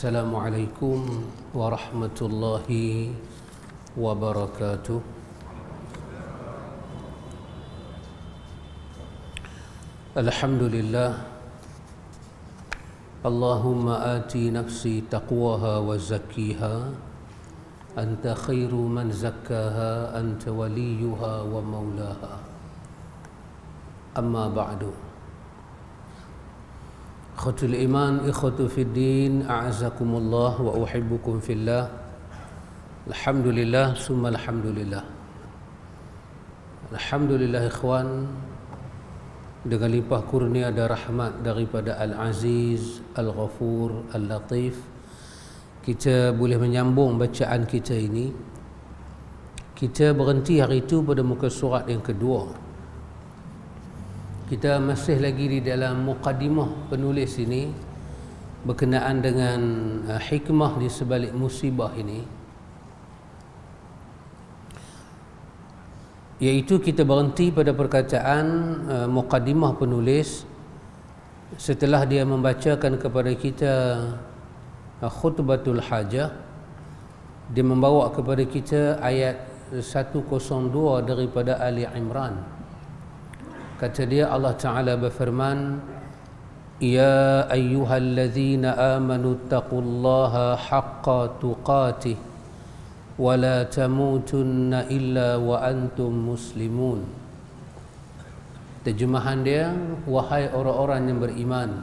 Assalamualaikum warahmatullahi wabarakatuh. Alhamdulillah. Allahumma ati nafsi taqwaha wa zakkiha anta khairu man zakkaha anta waliyuha wa maulaha. Amma ba'du. Ikhwatul iman, ikhwatu fid din, a'azakumullah wa uhibbukum fillah. Alhamdulillah, summa alhamdulillah. Alhamdulillah ikhwan, dengan limpah kurnia dan rahmat daripada Al-Aziz, Al-Ghafur, Al-Latif, kita boleh menyambung bacaan kita ini. Kita berhenti hari itu pada muka surat yang kedua. Kita masih lagi di dalam muqaddimah penulis ini berkenaan dengan hikmah di sebalik musibah ini, iaitu kita berhenti pada perkataan muqaddimah penulis setelah dia membacakan kepada kita khutbatul hajah. Dia membawa kepada kita ayat 102 daripada Ali Imran. Kata dia, Allah Ta'ala berfirman, Ya ayyuhalladzina amanu taqullaha haqqa tuqatih wa la tamutunna illa wa antum muslimun. Terjemahan dia, wahai orang-orang yang beriman,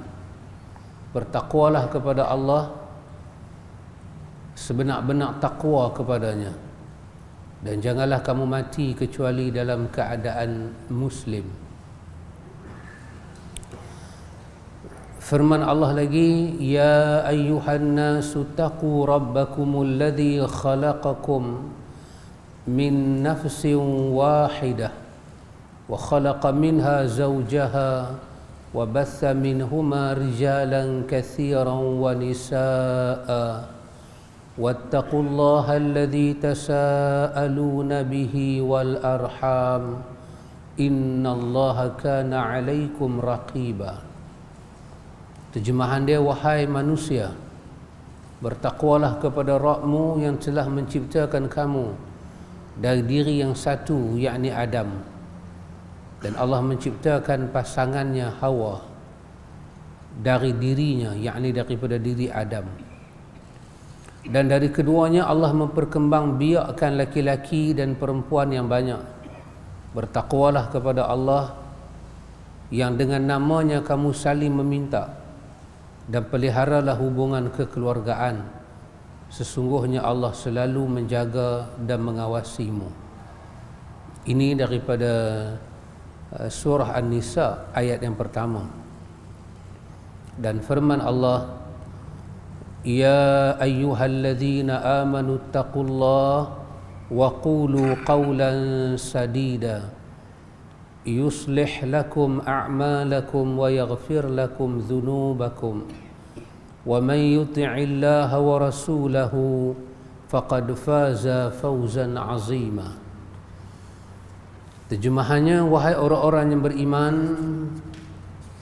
bertakwalah kepada Allah sebenar-benar takwa kepadanya, dan janganlah kamu mati kecuali dalam keadaan muslim. Firman Allah lagi, Ya ayyuhan nasu taqu rabbakumul ladzi khalaqakum min nafsin wahidah wa khalaqa minha zawjaha wa batha minhuma rijalan katsiran wa nisaa'a wattaqullaha alladzi tasaaluna bihi wal arham innallaha kana 'alaikum raqiba. Terjemahan dia, wahai manusia, bertakwalah kepada Rabbmu yang telah menciptakan kamu dari diri yang satu, yakni Adam, dan Allah menciptakan pasangannya Hawa dari dirinya, yakni daripada diri Adam, dan dari keduanya Allah memperkembangbiakkan laki-laki dan perempuan yang banyak. Bertakwalah kepada Allah yang dengan namanya kamu saling meminta, dan peliharalah hubungan kekeluargaan. Sesungguhnya Allah selalu menjaga dan mengawasimu. Ini daripada surah An-Nisa ayat yang pertama. Dan firman Allah, Ya ayyuhalladzina amanu taqullaha wa qulu qawlan sadida yuslih lakum a'malakum wa yaghfir lakum dhunubakum wa man yuti'illaha wa rasulahu faqad faza fawzan 'azima. Terjemahannya, wahai orang-orang yang beriman,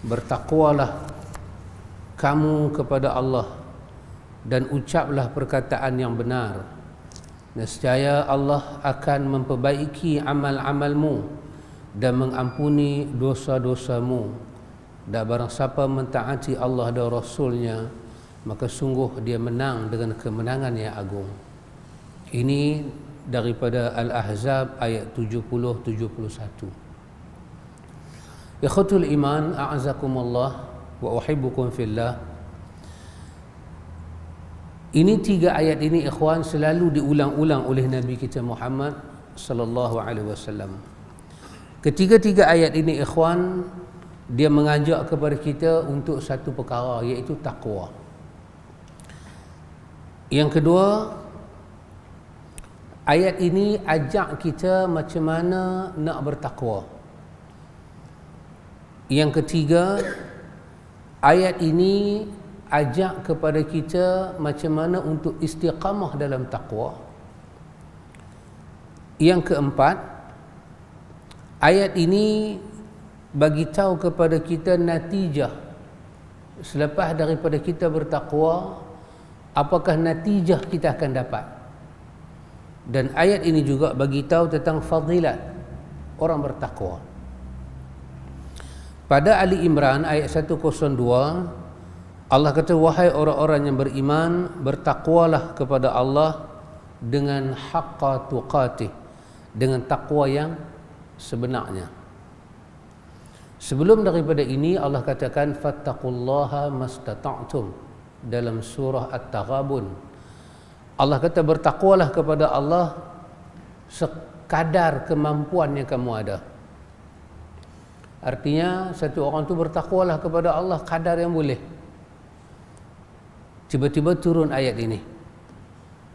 bertakwalah kamu kepada Allah dan ucaplah perkataan yang benar. Nescaya Allah akan memperbaiki amal-amalmu dan mengampuni dosa-dosamu, dan barang siapa mentaati Allah dan Rasulnya, maka sungguh dia menang dengan kemenangan yang agung. Ini daripada Al-Ahzab ayat 70-71. Ikhwatul iman, a'azakumullah wa uhibbukum fillah. Ini tiga ayat ini ikhwan selalu diulang-ulang oleh Nabi kita Muhammad sallallahu alaihi wasallam. Ketiga-tiga ayat ini ikhwan, dia mengajak kepada kita untuk satu perkara, iaitu takwa. Yang kedua, ayat ini ajak kita macam mana nak bertakwa. Yang ketiga, ayat ini ajak kepada kita macam mana untuk istiqamah dalam takwa. Yang keempat, ayat ini bagi tahu kepada kita natijah selepas daripada kita bertakwa, apakah natijah kita akan dapat. Dan ayat ini juga bagi tahu tentang fadilat orang bertakwa. Pada Ali Imran ayat 102, Allah kata, wahai orang-orang yang beriman, bertakwalah kepada Allah dengan haqqa tuqatih, dengan takwa yang sebenarnya. Sebelum daripada ini Allah katakan fattaqullaha mastata'tum dalam surah At-Taghabun. Allah kata bertakwalah kepada Allah sekadar kemampuan yang kamu ada. Artinya satu orang tu bertakwalah kepada Allah kadar yang boleh. Tiba-tiba turun ayat ini.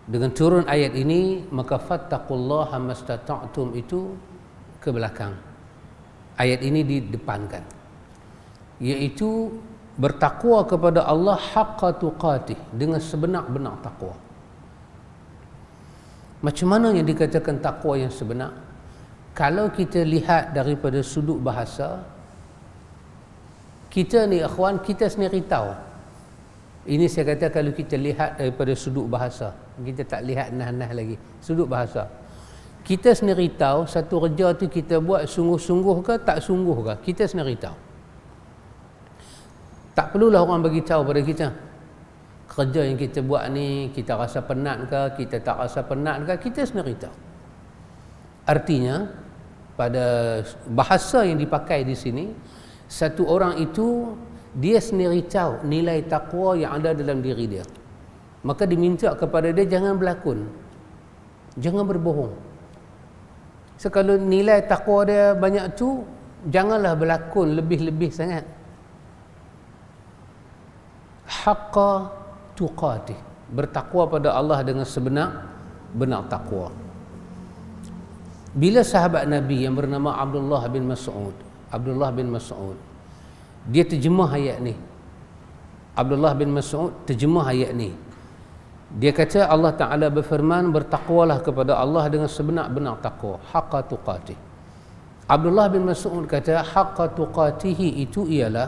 Dengan turun ayat ini, maka fattaqullaha mastata'tum itu ke belakang. Ayat ini didepankan. Iaitu bertakwa kepada Allah haqqa tuqatih, dengan sebenar-benar takwa. Macam mana yang dikatakan takwa yang sebenar? Kalau kita lihat daripada sudut bahasa, kita ni akhwan, kita sendiri tahu. Ini saya kata kalau kita lihat daripada sudut bahasa, kita tak lihat nah-nah lagi, sudut bahasa. Kita sendiri tahu satu kerja tu kita buat sungguh-sungguh ke tak sungguh ke, kita sendiri tahu. Tak perlulah orang bagi tahu pada kita. Kerja yang kita buat ni, kita rasa penat ke, kita tak rasa penat ke, kita sendiri tahu. Artinya, pada bahasa yang dipakai di sini, satu orang itu dia sendiri tahu nilai takwa yang ada dalam diri dia. Maka diminta kepada dia jangan berlakon, jangan berbohong. So kalau nilai takwa dia banyak tu, janganlah berlakon lebih-lebih sangat. Haqqa tuqatih, bertakwa pada Allah dengan sebenar-benar takwa. Bila sahabat Nabi yang bernama Abdullah bin Mas'ud, dia terjemah ayat ni. Abdullah bin Mas'ud terjemah ayat ni. Dia kata Allah Ta'ala berfirman, bertakwalah kepada Allah dengan sebenar-benar takwa, haqqa tuqatih. Abdullah bin Mas'ud kata haqqa tuqatihi itu ialah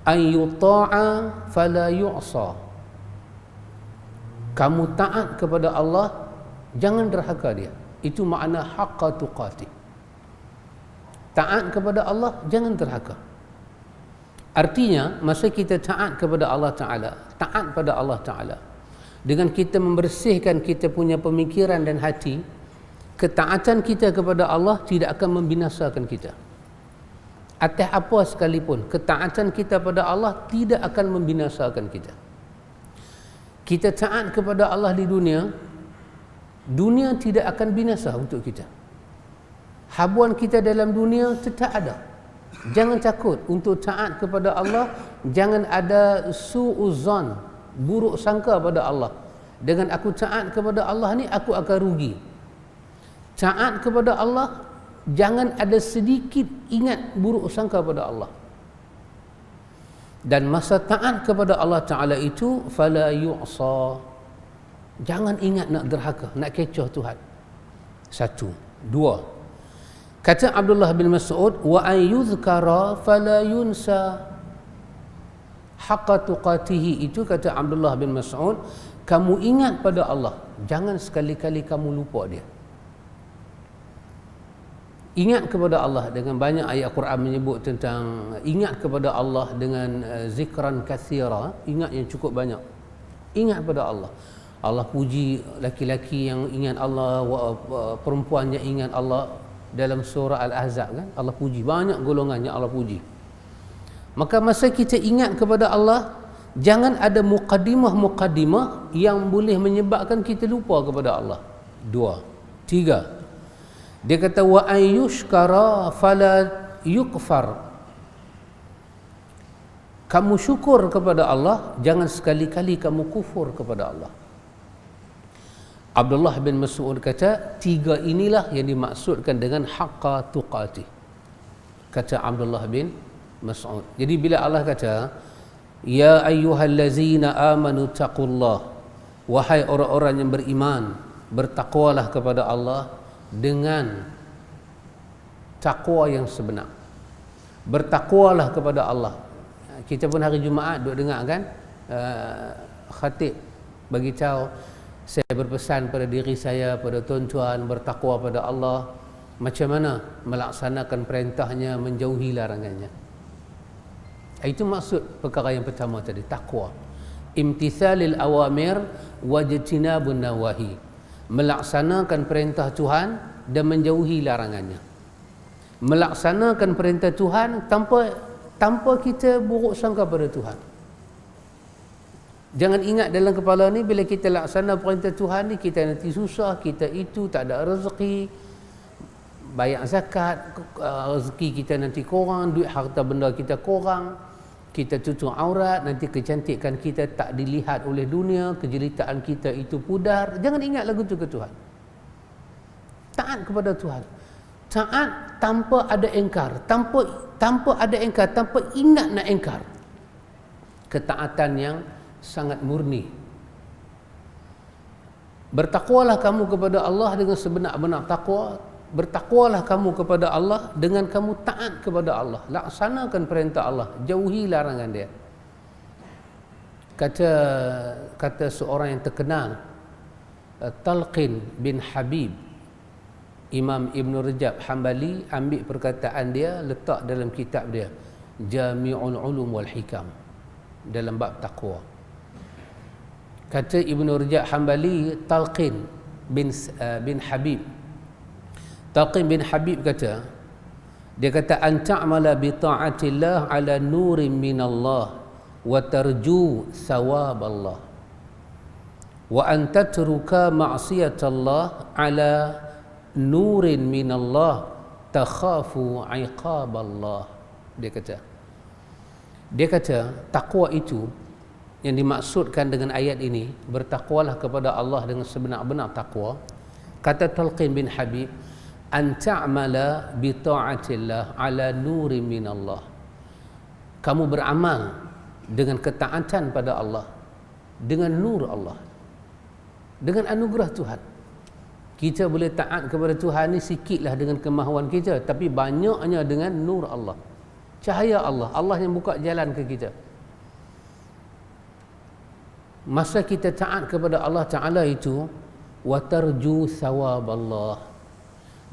an yuta'a fala yu'sa. Kamu taat kepada Allah, jangan derhaka dia. Itu makna haqqa tuqatih. Taat kepada Allah, jangan derhaka. Artinya masa kita taat kepada Allah Ta'ala, taat pada Allah Ta'ala, dengan kita membersihkan kita punya pemikiran dan hati, ketaatan kita kepada Allah tidak akan membinasakan kita. Atas apa sekalipun, ketaatan kita pada Allah tidak akan membinasakan kita. Kita taat kepada Allah di dunia, dunia tidak akan binasa untuk kita. Habuan kita dalam dunia tetap ada. Jangan takut untuk taat kepada Allah. Jangan ada su'uzan, buruk sangka pada Allah. Dengan aku taat kepada Allah ni, aku akan rugi. Taat kepada Allah, jangan ada sedikit ingat buruk sangka pada Allah. Dan masa taat kepada Allah Ta'ala itu, fala yu'sa, jangan ingat nak derhaka, nak kecoh Tuhan. Satu. Dua, kata Abdullah bin Mas'ud, wa an yuzkara fala yunsa. Haqqa tuqatihi itu, kata Abdullah bin Mas'ud, kamu ingat pada Allah, jangan sekali-kali kamu lupa dia. Ingat kepada Allah dengan banyak ayat Quran menyebut tentang ingat kepada Allah dengan zikran kathira, ingat yang cukup banyak. Ingat pada Allah. Allah puji laki-laki yang ingat Allah, perempuan yang ingat Allah. Dalam surah Al-Ahzab kan, Allah puji, banyak golongan yang Allah puji. Maka masa kita ingat kepada Allah, jangan ada muqaddimah-muqaddimah yang boleh menyebabkan kita lupa kepada Allah. Dua. Tiga, dia kata wa ayyushkara fala yukfar. Kamu syukur kepada Allah, jangan sekali-kali kamu kufur kepada Allah. Abdullah bin Mas'ud kata, tiga inilah yang dimaksudkan dengan haqqa tuqatih, kata Abdullah bin Mas'ud. Jadi bila Allah kata ya ayyuhallazina amanu taqullah, wahai orang-orang yang beriman, bertakwalah kepada Allah dengan takwa yang sebenar. Bertakwalah kepada Allah. Kita pun hari Jumaat duk dengar kan, khatib bagi tahu, saya berpesan pada diri saya, pada tuan-tuan, bertakwa pada Allah, macam mana melaksanakan perintahnya, menjauhi larangannya. Itu maksud perkara yang pertama tadi, takwa. Imtithalil awamir wajtinabun nawahi, melaksanakan perintah Tuhan dan menjauhi larangannya. Melaksanakan perintah Tuhan tanpa kita buruk sangka pada Tuhan. Jangan ingat dalam kepala ni bila kita laksana perintah Tuhan ni kita nanti susah, kita itu tak ada rezeki, bayar zakat, rezeki kita nanti kurang, duit harta benda kita kurang, kita tutup aurat, nanti kecantikan kita tak dilihat oleh dunia, kejelitaan kita itu pudar. Jangan ingat lagu tu ke Tuhan. Taat kepada Tuhan. Taat tanpa ada engkar, tanpa ada engkar, tanpa ingat nak engkar. Ketaatan yang sangat murni. Bertakwalah kamu kepada Allah dengan sebenar-benar takwa. Bertakwalah kamu kepada Allah dengan kamu taat kepada Allah. Laksanakan perintah Allah, jauhi larangan dia. Kata seorang yang terkenal, Talqin bin Habib, Imam Ibn Rajab Hanbali, ambil perkataan dia, letak dalam kitab dia, Jami'ul Ulum wal Hikam, dalam bab takwa. Kata Ibn Rajab Hanbali, Talqin bin Habib, Talqin bin Habib kata, dia kata, an ta'mala bi ta'atillah ala nurin minallah wa tarju thawab Allah, wa an tatruka ma'siyatallah ala nurin minallah takhafu iqab Allah. Dia kata takwa itu yang dimaksudkan dengan ayat ini, bertakwalah kepada Allah dengan sebenar-benar takwa. Kata Talqin bin Habib, an ta'mala bi ta'atillah ala nurin minallah, kamu beramal dengan ketaatan pada Allah, dengan nur Allah, dengan anugerah Tuhan. Kita boleh taat kepada Tuhan ni sikitlah dengan kemahuan kita, tapi banyaknya dengan nur Allah, cahaya Allah, Allah yang buka jalan ke kita. Masa kita taat kepada Allah Ta'ala itu, wa tarju thawab Allah,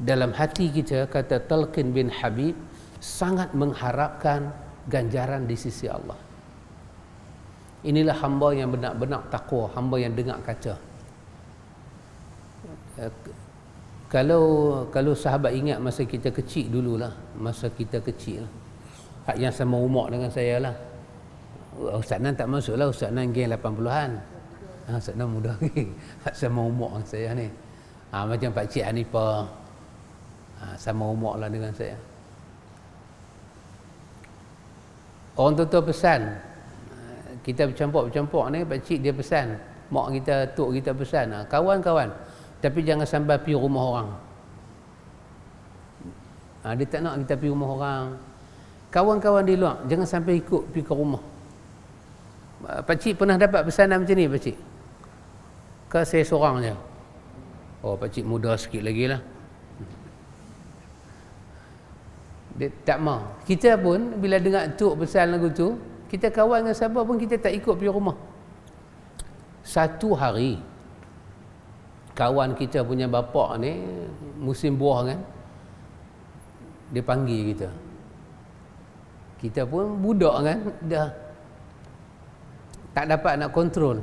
dalam hati kita, kata Talqin bin Habib, sangat mengharapkan ganjaran di sisi Allah. Inilah hamba yang benar-benar takwa, hamba yang dengar kata. Kalau sahabat ingat masa kita kecil dululah, masa kita kecil, hak yang sama umur dengan saya lah. Ustaz Nan tak masuk lah, Ustaz Nan geng 80-an. Ustaz Nan muda lagi, hak sama umur dengan saya ni. Macam Pak Cik Hanifah, sama umur lah dengan saya. Orang tua pesan, kita bercampur ni, Pak Cik dia pesan, mak kita, tok kita pesan, kawan-kawan, tapi jangan sampai pergi rumah orang. Dia tak nak kita pergi rumah orang. Kawan-kawan di luar, jangan sampai ikut pergi ke rumah. Pak Cik pernah dapat pesanan macam ni, Pak Cik? Ke saya seorang je? Oh, Pak Cik muda sikit lagi lah. Dia tak mau. Kita pun bila dengar tok pesan lagu tu, kita kawan dengan siapa pun kita tak ikut pergi rumah. Satu hari kawan kita punya bapak ni musim buah kan, dia panggil kita. Kita pun budak kan, dah tak dapat nak kontrol.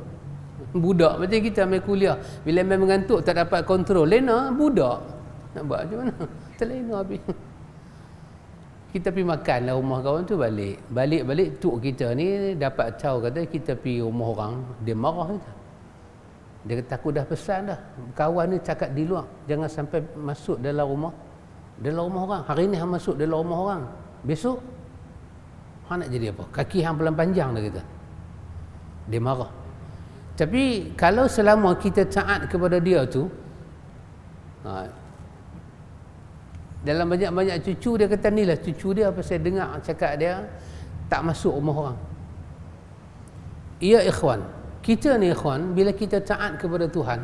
Budak macam kita main kuliah, bila main mengantuk tak dapat kontrol, lena budak. Nak buat macam mana? Terlena habis. Kita pergi makan lah rumah kawan tu, balik tok kita ni dapat tahu kata kita pergi rumah orang, dia marah kita. Dia kata aku dah pesan dah, kawan ni cakap di luar, jangan sampai masuk dalam rumah orang. Hari ni hang masuk dalam rumah orang, besok hang nak jadi apa? Kaki hang pelan panjang dah kita. Dia marah. Tapi kalau selama kita taat kepada dia tu, dalam banyak-banyak cucu dia kata, ni lah cucu dia, apa saya dengar cakap dia tak masuk rumah orang. Ya ikhwan, kita ni ikhwan, bila kita taat kepada Tuhan,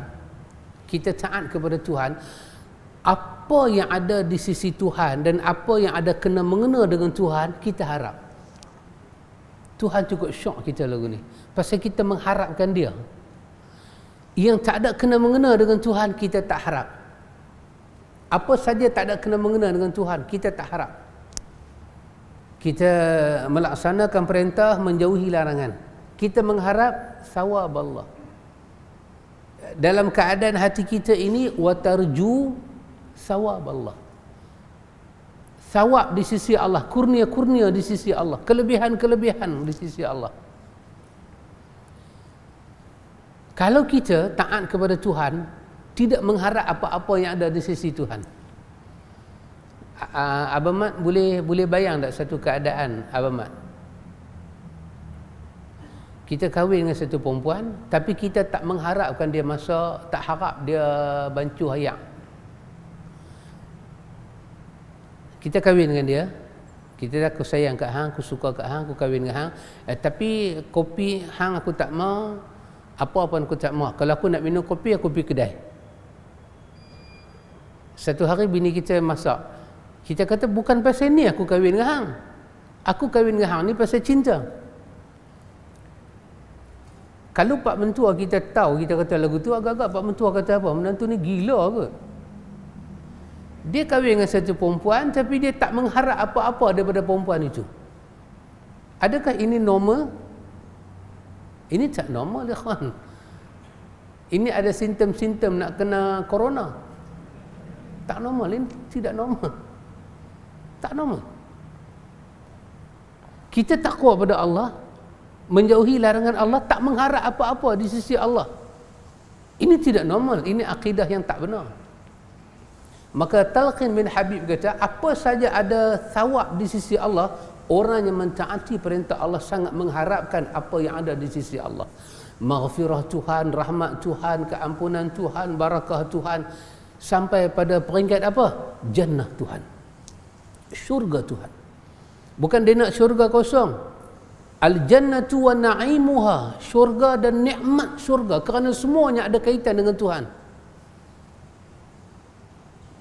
apa yang ada di sisi Tuhan dan apa yang ada kena mengena dengan Tuhan, kita harap. Tuhan cukup syok kita lagu ni, pasal kita mengharapkan dia. Yang tak ada kena-mengena dengan Tuhan, kita tak harap. Apa saja tak ada kena-mengena dengan Tuhan, kita tak harap. Kita melaksanakan perintah, menjauhi larangan. Kita mengharap sawab Allah. Dalam keadaan hati kita ini, watarju sawab Allah. Sawab di sisi Allah, kurnia-kurnia di sisi Allah, kelebihan-kelebihan di sisi Allah. Kalau kita taat kepada Tuhan, tidak mengharap apa-apa yang ada di sisi Tuhan. Abang Mat boleh bayang tak satu keadaan, Abang Mat? Kita kahwin dengan satu perempuan, tapi kita tak mengharapkan dia masak, tak harap dia bancuh ayak. Kita kahwin dengan dia, kita aku sayang kat hang, aku suka kat hang, aku kahwin dengan hang, tapi kopi hang aku tak mau, apa-apa aku tak mau. Kalau aku nak minum kopi, aku pergi kedai. Satu hari bini kita masak, kita kata bukan pasal ni aku kahwin dengan hang, aku kahwin dengan hang ni pasal cinta. Kalau pak mentua kita tahu, kita kata lagu tu, agak-agak pak mentua kata apa, menantu ni gila ke? Dia kahwin dengan satu perempuan, tapi dia tak mengharap apa-apa daripada perempuan itu. Adakah ini normal? Ini tak normal, ya kawan. Ini ada simptom-simptom nak kena corona. Tak normal, ini tidak normal. Tak normal. Kita takwa pada Allah, menjauhi larangan Allah, tak mengharap apa-apa di sisi Allah. Ini tidak normal, ini akidah yang tak benar. Maka Talqin bin Habib kata, apa saja ada thawab di sisi Allah, orang yang mentaati perintah Allah sangat mengharapkan apa yang ada di sisi Allah. Maghfirah Tuhan, rahmat Tuhan, keampunan Tuhan, barakah Tuhan, sampai pada peringkat apa? Jannah Tuhan, syurga Tuhan. Bukan dia nak syurga kosong. Al-jannatu wa na'imuha, syurga dan nikmat syurga, kerana semuanya ada kaitan dengan Tuhan.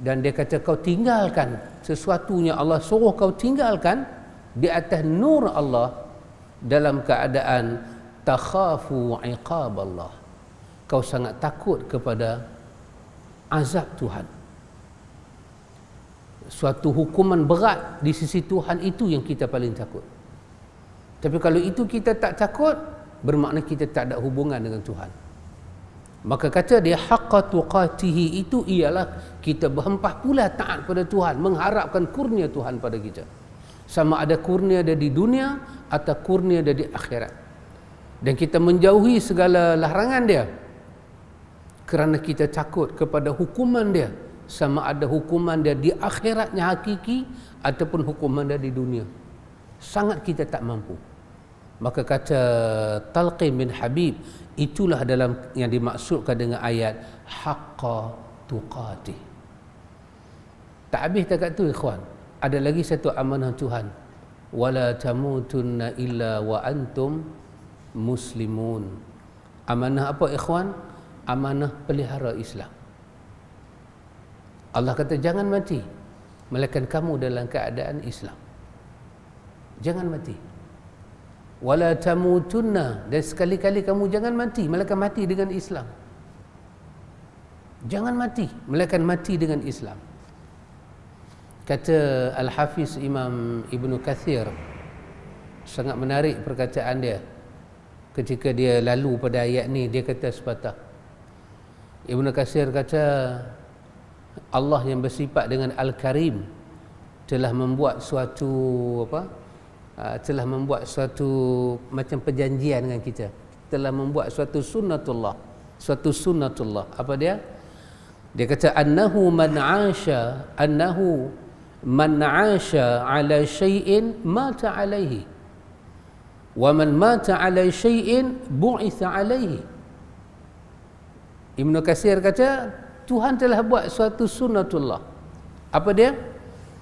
Dan dia kata kau tinggalkan sesuatunya Allah suruh kau tinggalkan di atas nur Allah dalam keadaan takhafu iqab Allah. Kau sangat takut kepada azab Tuhan. Suatu hukuman berat di sisi Tuhan, itu yang kita paling takut. Tapi kalau itu kita tak takut, bermakna kita tak ada hubungan dengan Tuhan. Maka kata dia haqqa tuqatihi, itu ialah kita berhempah pula taat pada Tuhan, mengharapkan kurnia Tuhan pada kita. Sama ada kurnia dia di dunia atau kurnia dia di akhirat. Dan kita menjauhi segala larangan dia kerana kita takut kepada hukuman dia, sama ada hukuman dia di akhiratnya hakiki ataupun hukuman dia di dunia. Sangat kita tak mampu. Maka kata Talqin bin Habib, itulah dalam yang dimaksudkan dengan ayat haqqa tuqatih. Tak habis takat tu, ikhwan. Ada lagi satu amanah Tuhan. Wala tamutunna illa wa antum muslimun. Amanah apa, ikhwan? Amanah pelihara Islam. Allah kata jangan mati melainkan kamu dalam keadaan Islam. Jangan mati. Wala tamutunna, dan sekali-kali kamu jangan mati melainkan mati dengan Islam. Jangan mati melainkan mati dengan Islam. Kata Al-Hafiz Imam Ibn Kathir, sangat menarik perkataan dia ketika dia lalu pada ayat ni. Dia kata sepatah, Ibn Kathir kata Allah yang bersifat dengan Al-Karim telah membuat suatu telah membuat suatu macam perjanjian dengan kita, telah membuat suatu sunnatullah. Apa dia? Dia kata annahu man 'asha ala syai'in mata alaihi wa man mata ala syai'in bu'itha alaihi. Ibn Katsir kata Tuhan telah buat suatu sunnatullah. Apa dia?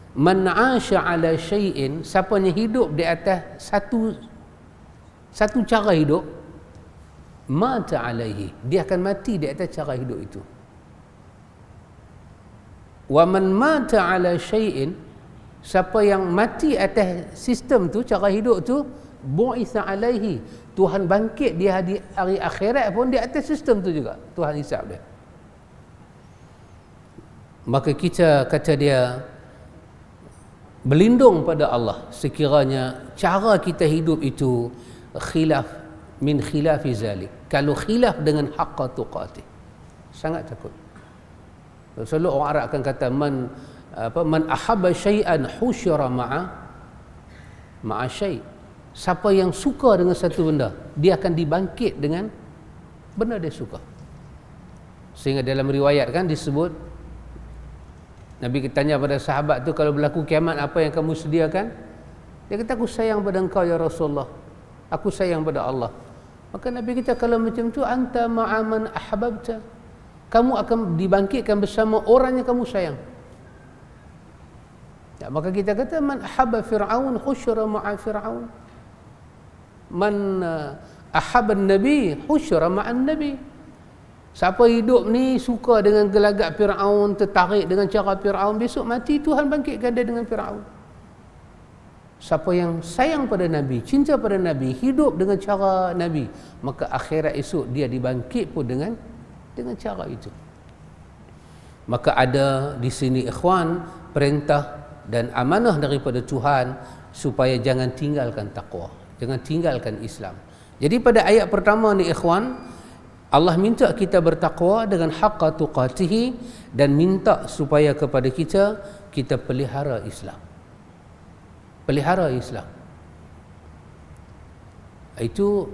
Man 'asha ala syai'in, siapa yang hidup di atas satu cara hidup, mata alaihi, dia akan mati di atas cara hidup itu. Wa man mata ala syai'in, siapa yang mati atas sistem tu, cara hidup tu, bu'itsa alaihi, Tuhan bangkit dia di hari akhirat pun di atas sistem tu juga Tuhan hisab dia. Maka kita, kata dia, berlindung pada Allah sekiranya cara kita hidup itu khilaf min khilafi zalik, kalau khilaf dengan haqqa tuqatih. Sangat takut. Selalu orang Arab akan kata man ahabba syai'an husyira ma'a syai'. Siapa yang suka dengan satu benda, dia akan dibangkit dengan benda dia suka. Sehingga dalam riwayat kan disebut, Nabi tanya pada sahabat tu, kalau berlaku kiamat apa yang kamu sediakan? Dia kata, aku sayang pada engkau ya Rasulullah, aku sayang pada Allah. Maka Nabi kita, kalau macam tu anta ma'aman ahbabta, kamu akan dibangkitkan bersama orang yang kamu sayang. Ya, maka kita kata man ahabba fir'aun husyira ma'a fir'aun, man ahabba nabi husyira ma'an nabi. Siapa hidup ni suka dengan gelagat Fir'aun, tertarik dengan cara Fir'aun, besok mati Tuhan bangkitkan dia dengan Fir'aun. Siapa yang sayang pada Nabi, cinta pada Nabi, hidup dengan cara Nabi, maka akhirat esok dia dibangkit pun dengan cara itu. Maka ada di sini ikhwan perintah dan amanah daripada Tuhan supaya jangan tinggalkan taqwa, jangan tinggalkan Islam. Jadi pada ayat pertama ni ikhwan, Allah minta kita bertakwa dengan haqqa tuqatihi dan minta supaya kepada kita pelihara Islam. Pelihara Islam. Itu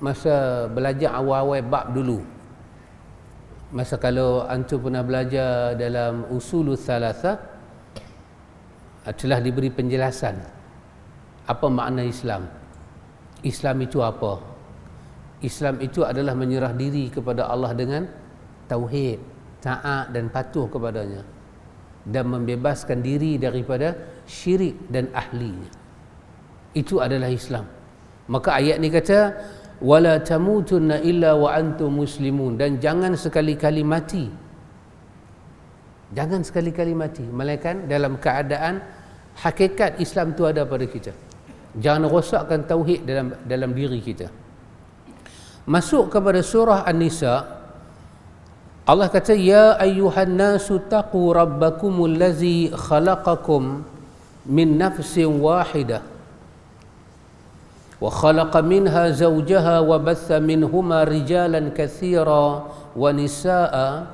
masa belajar awal-awal bab dulu. Masa kalau antum pernah belajar dalam usulul thalatha, telah diberi penjelasan apa makna Islam. Islam itu apa? Islam itu adalah menyerah diri kepada Allah dengan tauhid, taat dan patuh kepadanya, dan membebaskan diri daripada syirik dan ahlinya. Itu adalah Islam. Maka ayat ni kata wala tamutunna illa wa antum muslimun, dan jangan sekali-kali mati, jangan sekali-kali mati melainkan dalam keadaan hakikat Islam tu ada pada kita. Jangan rosakkan tauhid dalam diri kita. Masuk kepada surah An-Nisa, Allah kata ya ayyuhan nasu taqu rabbakumul ladzi khalaqakum min nafsin wahidah wa khalaqa minha zawjaha wa batha minhuma rijalan katsira wa nisaa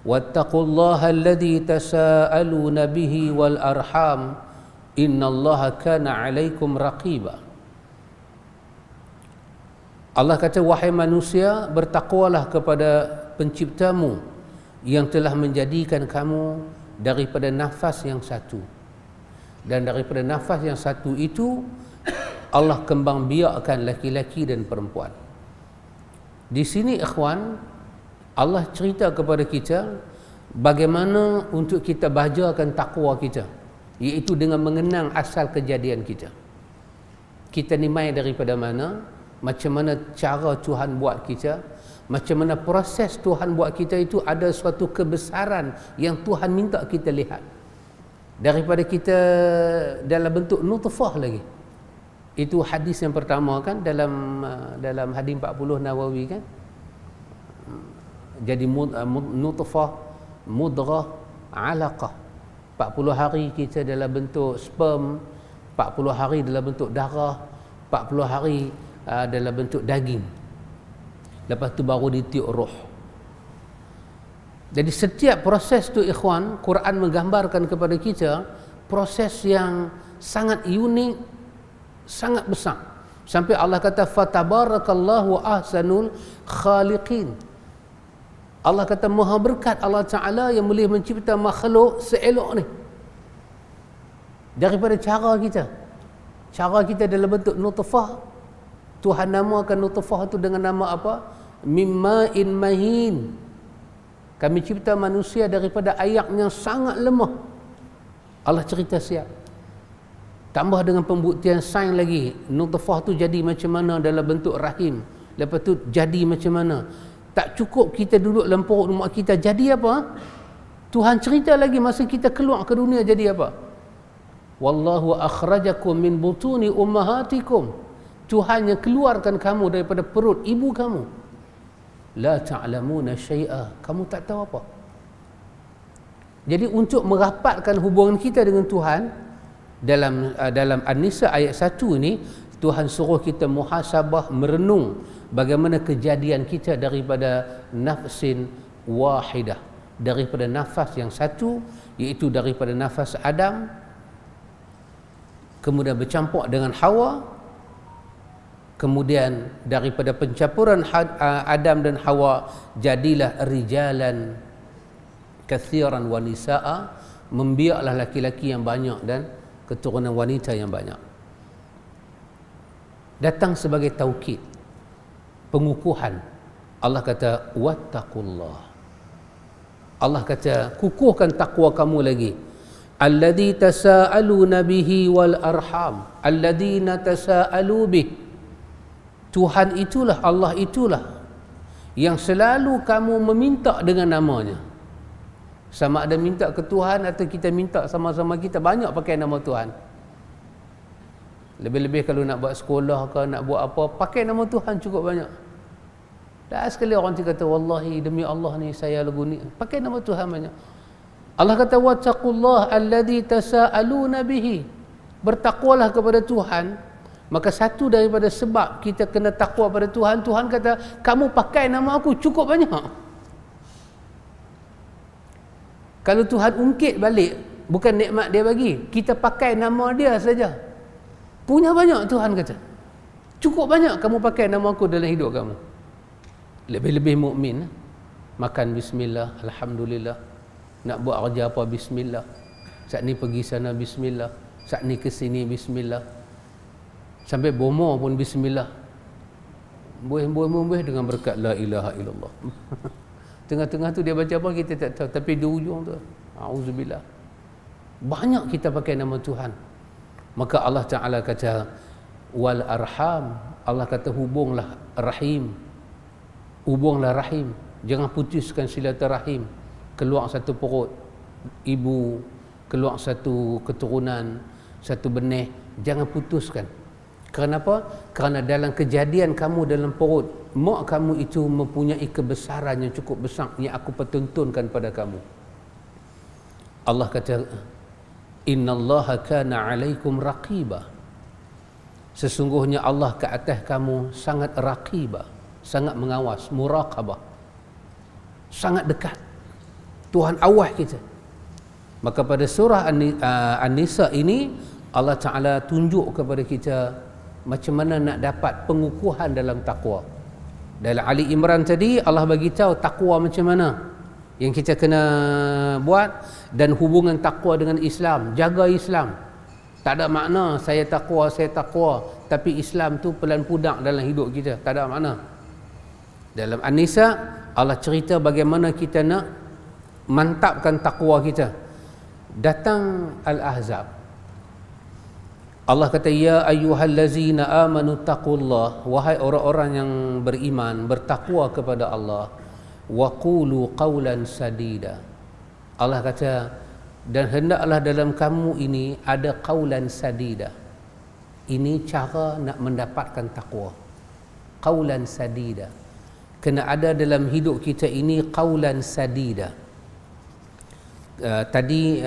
wattaqullaha alladzi tasaaluna bihi wal arham innallaha kana 'alaikum raqiba. Allah kata, wahai manusia, bertakwalah kepada penciptamu yang telah menjadikan kamu daripada nafas yang satu, dan daripada nafas yang satu itu Allah kembang biakkan laki-laki dan perempuan. Di sini ikhwan, Allah cerita kepada kita bagaimana untuk kita bahagiakan takwa kita, iaitu dengan mengenang asal kejadian kita. Kita ni mai daripada mana, macam mana cara Tuhan buat kita, macam mana proses Tuhan buat kita itu ada suatu kebesaran yang Tuhan minta kita lihat. Daripada kita dalam bentuk nutfah lagi. Itu hadis yang pertama kan dalam hadis 40 Nawawi kan. Jadi nutfah, mudghah, alaqah. 40 hari kita dalam bentuk sperm, 40 hari dalam bentuk darah, 40 hari dalam bentuk daging. Lepas tu baru ditiup roh. Jadi setiap proses tu ikhwan, Quran menggambarkan kepada kita proses yang sangat unik, sangat besar. Sampai Allah kata fatabarakallahu ahsanul khaliqin. Allah kata maha berkat Allah Ta'ala yang boleh mencipta makhluk seelok ni. Daripada cara kita. Cara kita dalam bentuk nutfah, Tuhan namakan nutfah itu dengan nama apa? Mimma'in mahin. Kami cipta manusia daripada air yang sangat lemah. Allah cerita siap. Tambah dengan pembuktian sains lagi. Nutfah tu jadi macam mana dalam bentuk rahim. Lepas tu jadi macam mana. Tak cukup kita duduk dalam perut mak kita, jadi apa? Tuhan cerita lagi masa kita keluar ke dunia jadi apa? Wallahu akhrajakum min butuni ummahatikum. Tuhan yang keluarkan kamu daripada perut ibu kamu. La ta'lamuna syai'a, kamu tak tahu apa. Jadi untuk merapatkan hubungan kita dengan Tuhan, dalam An-Nisa ayat 1 ini, Tuhan suruh kita muhasabah, merenung bagaimana kejadian kita daripada nafsin wahidah, daripada nafas yang satu, iaitu daripada nafas Adam, kemudian bercampur dengan Hawa, kemudian daripada pencampuran Adam dan Hawa jadilah rijalan kathiran wa nisaa, membiaklah laki-laki yang banyak dan keturunan wanita yang banyak. Datang sebagai taukid, pengukuhan. Allah kata wattaqullah. Allah kata kukuhkan takwa kamu lagi. Alladzi tasaaluna bihi wal arham, alladzina tasaalu bih. Tuhan itulah, Allah itulah yang selalu kamu meminta dengan namanya. Sama ada minta ke Tuhan atau kita minta sama-sama kita, banyak pakai nama Tuhan. Lebih-lebih kalau nak buat sekolah ke, nak buat apa, pakai nama Tuhan cukup banyak. Dah sekali orang tu kata, wallahi demi Allah ni saya lagu ni, pakai nama Tuhan banyak. Allah kata wattaqullah alladzi tasaaluna bihi. Bertakwalah kepada Tuhan. Maka satu daripada sebab kita kena takwa pada Tuhan, Tuhan kata kamu pakai nama aku cukup banyak. Kalau Tuhan ungkit balik, bukan nikmat dia bagi, kita pakai nama dia saja, punya banyak. Tuhan kata cukup banyak kamu pakai nama aku dalam hidup kamu. Lebih-lebih mukmin, makan bismillah, alhamdulillah, nak buat kerja apa bismillah, saat ni pergi sana bismillah, saat ni ke sini bismillah, sampai bomo pun bismillah, buih dengan berkat la ilaha illallah. Tengah-tengah tu dia baca apa kita tak tahu, tapi di ujung tu auzubillah, banyak kita pakai nama Tuhan. Maka Allah Ta'ala kata wal arham, Allah kata hubunglah rahim, hubunglah rahim, jangan putuskan silaturahim. Keluar satu perut ibu, keluar satu keturunan, satu benih, jangan putuskan. Kenapa? Kerana dalam kejadian kamu dalam perut mak kamu itu mempunyai kebesaran yang cukup besar yang aku pertontonkan pada kamu. Allah kata innallaha kana alaikum raqiba. Sesungguhnya Allah ke atas kamu sangat raqiba, sangat mengawas, muraqabah, sangat dekat. Tuhan awas kita. Maka pada surah An-Nisa ini Allah Ta'ala tunjuk kepada kita macam mana nak dapat pengukuhan dalam takwa. Dalam Ali Imran tadi Allah bagi tahu takwa macam mana yang kita kena buat, dan hubungan takwa dengan Islam, jaga Islam. Tak ada makna saya takwa tapi Islam tu pelan pudak dalam hidup kita, tak ada makna. Dalam An-Nisa Allah cerita bagaimana kita nak mantapkan takwa kita. Datang Al-Ahzab, Allah kata ya ayyuhallazina amanu taqullah, wahai orang-orang yang beriman, bertakwa kepada Allah, wa qulu qawlan sadida. Allah kata dan hendaklah dalam kamu ini ada qawlan sadida. Ini cara nak mendapatkan takwa. Qawlan sadida, kena ada dalam hidup kita ini qawlan sadida. Tadi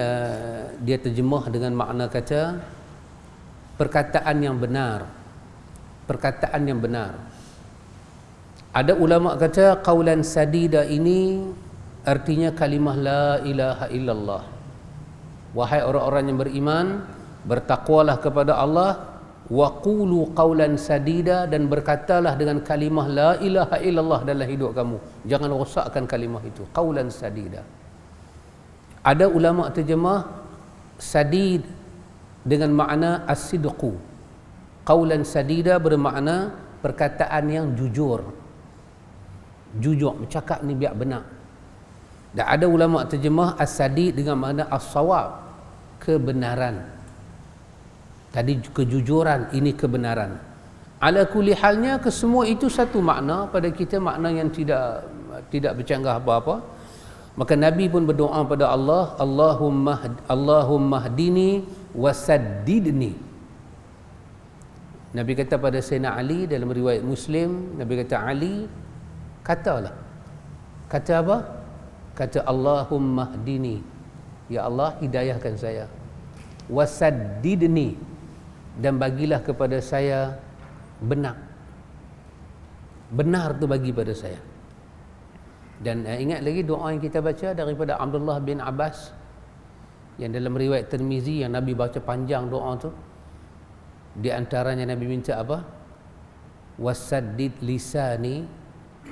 dia terjemah dengan makna kata perkataan yang benar. Perkataan yang benar. Ada ulama kata qaulan sadida ini artinya kalimah la ilaha illallah. Wahai orang-orang yang beriman, bertakwalah kepada Allah, wa qulu qaulan sadida, dan berkatalah dengan kalimah la ilaha illallah dalam hidup kamu. Jangan rosakkan kalimah itu, qaulan sadida. Ada ulama terjemah sadid dengan makna as-sidqu. Qaulan sadida bermakna perkataan yang jujur. Jujur, bercakap ni biar benar. Dan ada ulama terjemah as-sadid dengan makna as-sawab, kebenaran. Tadi kejujuran, ini kebenaran. Ala kulli halnya kesemua itu satu makna pada kita, makna yang tidak bercanggah apa-apa. Maka Nabi pun berdoa pada Allah, Allahumma hdini wasaddidni. Nabi kata pada Sayyidina Ali dalam riwayat Muslim, Nabi kata, Ali, katalah. Kata apa? Kata, Allahumma hdini, ya Allah hidayahkan saya, wasaddidni, dan bagilah kepada saya benar. Benar tu bagi pada saya. Dan ingat lagi doa yang kita baca daripada Abdullah bin Abbas yang dalam riwayat Tirmizi, yang Nabi baca panjang doa tu. Di antaranya Nabi minta apa? Wasaddid lisani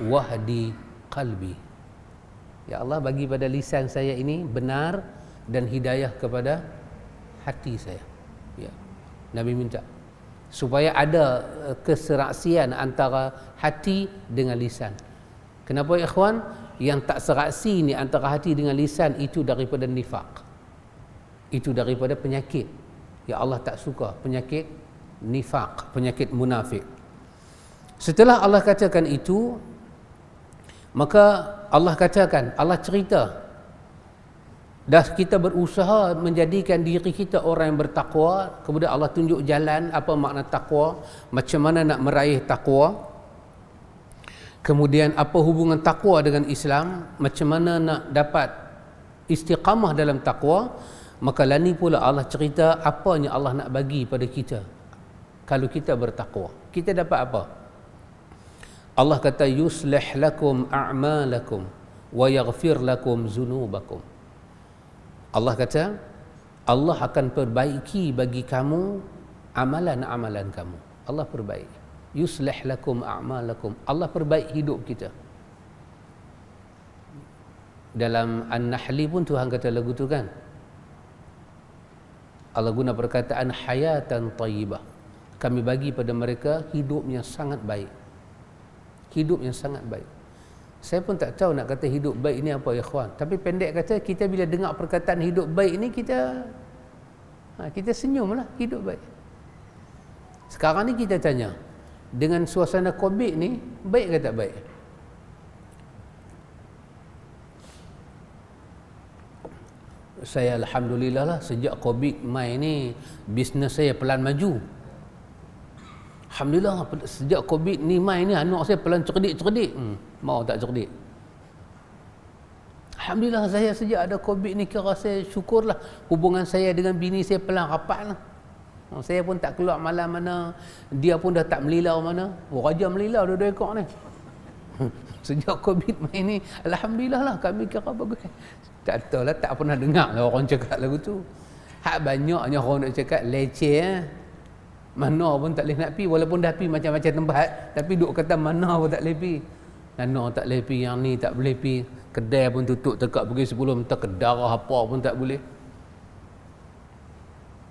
wahdi qalbi. Ya Allah, bagi pada lisan saya ini benar dan hidayah kepada hati saya. Ya. Nabi minta supaya ada keseraksian antara hati dengan lisan. Kenapa ikhwan? Yang tak seraksi ni antara hati dengan lisan itu daripada nifaq. Itu daripada penyakit. Ya Allah tak suka penyakit nifaq, penyakit munafik. Setelah Allah katakan itu, maka Allah katakan, Allah cerita, dah kita berusaha menjadikan diri kita orang yang bertakwa, kemudian Allah tunjuk jalan apa makna takwa, macam mana nak meraih takwa, kemudian apa hubungan takwa dengan Islam, macam mana nak dapat istiqamah dalam takwa. Maka lani pula Allah cerita apa yang Allah nak bagi pada kita kalau kita bertakwa. Kita dapat apa? Allah kata, yuslih lakum a'malakum wa yaghfir lakum zunubakum. Allah kata, Allah akan perbaiki bagi kamu amalan-amalan kamu. Allah perbaiki. Yuslih lakum a'malakum. Allah perbaiki hidup kita. Dalam An-Nahli pun Tuhan kata lagu tu kan, Allah guna perkataan hayatan tayyibah. Kami bagi pada mereka hidup yang sangat baik. Hidup yang sangat baik. Saya pun tak tahu nak kata hidup baik ni apa, ya ikhwan. Tapi pendek kata, kita bila dengar perkataan hidup baik ni, kita senyumlah, hidup baik. Sekarang ni kita tanya, dengan suasana COVID ni, baik ke tak baik? Saya alhamdulillah lah, sejak COVID mai ni bisnes saya pelan maju. Alhamdulillah, sejak COVID ni mai ni anak saya pelan cerdik-cerdik. Mau tak cerdik? Alhamdulillah, saya sejak ada COVID ni kira saya syukurlah, hubungan saya dengan bini saya pelan rapat lah. Saya pun tak keluar malam mana, dia pun dah tak melilau mana. Raja melilau dua-dua ekor ni. Sejak COVID mai ni, alhamdulillah lah, kami kira bagus. Tak tahu lah, tak pernah dengar lah orang cakap lagu tu. Hak banyaknya orang nak cakap leceh. Mana pun tak boleh nak pi, walaupun dah pi macam-macam tempat, tapi duk kata mana pun tak boleh pi. Mana tak boleh pi, yang ni tak boleh pi. Kedai pun tutup tekak pukul 10, minta kedarah apa pun tak boleh.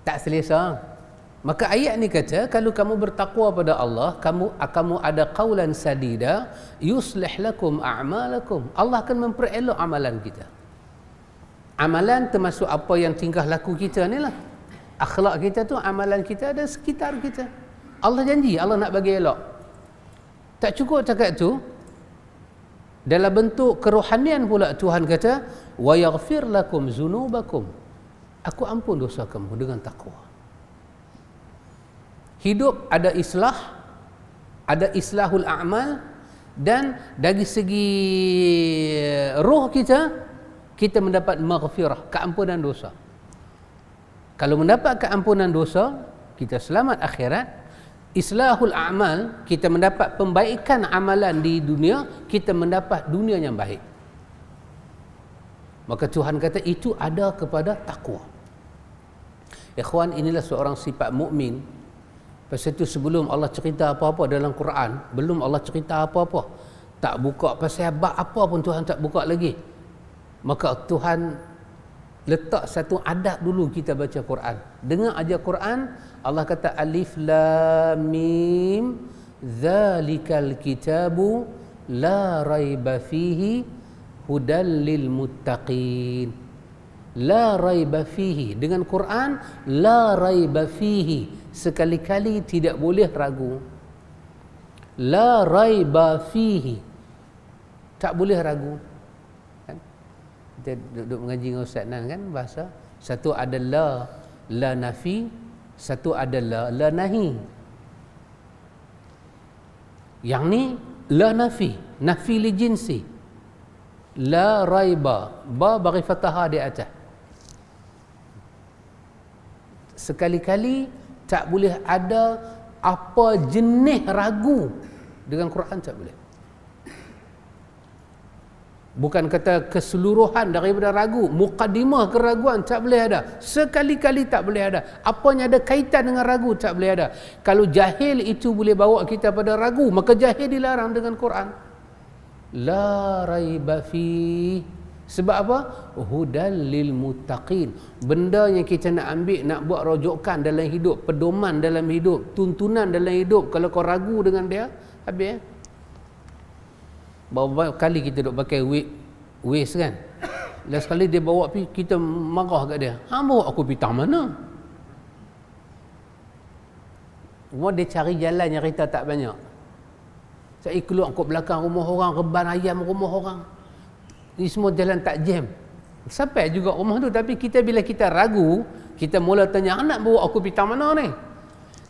Tak selesa. Maka ayat ni kata, kalau kamu bertakwa pada Allah, kamu ada qaulan sadida, yuslih lakum a'malakum. Allah akan memperelok amalan kita. Amalan termasuk apa yang tingkah laku kita ni lah. Akhlak kita tu, amalan kita ada sekitar kita. Allah janji, Allah nak bagi elok. Tak cukup cakap tu, dalam bentuk kerohanian pula Tuhan kata, wa yaghfir lakum zunubakum. Aku ampun dosa kamu dengan takwa. Hidup ada islah, ada islahul a'mal, dan dari segi roh kita mendapat maghfirah, keampunan dosa. Kalau mendapat keampunan dosa, kita selamat akhirat. Islahul a'mal, kita mendapat pembaikan amalan di dunia, kita mendapat dunia yang baik. Maka Tuhan kata itu ada kepada takwa. Ikhwan, inilah seorang sifat mukmin. Pasal itu sebelum Allah cerita apa-apa dalam Quran, belum Allah cerita apa-apa, tak buka pasal bab apa pun Tuhan tak buka lagi, maka Tuhan letak satu adab dulu kita baca Quran. Dengar aja Quran, Allah kata alif lam mim zalikal kitabu la raiba fihi hudal lil muttaqin. La raiba fihi, dengan Quran la raiba fihi, sekali-kali tidak boleh ragu. La raiba fihi, tak boleh ragu. Kan? Kita duduk mengaji dengan Ustaz Nan kan, bahasa satu ada la nafi, satu ada la nahi. Yang ni la nafi li jinsi. La raiba, ba bagi fathah di atas. Sekali-kali tak boleh ada apa jenis ragu dengan Quran, tak boleh. Bukan kata keseluruhan daripada ragu, muqaddimah keraguan tak boleh ada. Sekali-kali tak boleh ada. Apanya ada kaitan dengan ragu tak boleh ada. Kalau jahil itu boleh bawa kita pada ragu, maka jahil dilarang dengan Quran. La raiba fi. Sebab apa? Hudal lil muttaqin. Benda yang kita nak ambil, nak buat rujukan dalam hidup, pedoman dalam hidup, tuntunan dalam hidup, kalau kau ragu dengan dia, habis. Berapa kali kita duk pakai waste kan? Last kali dia bawa pergi, kita marah kat dia. Bawa aku pergi tang mana? Dia cari jalan yang kereta tak banyak. Saya keluar kat belakang rumah orang, reban ayam rumah orang. Ini semua jalan tak jam. Sampai juga rumah tu, tapi bila kita ragu, kita mula tanya, nak bawa aku pergi tang mana ni?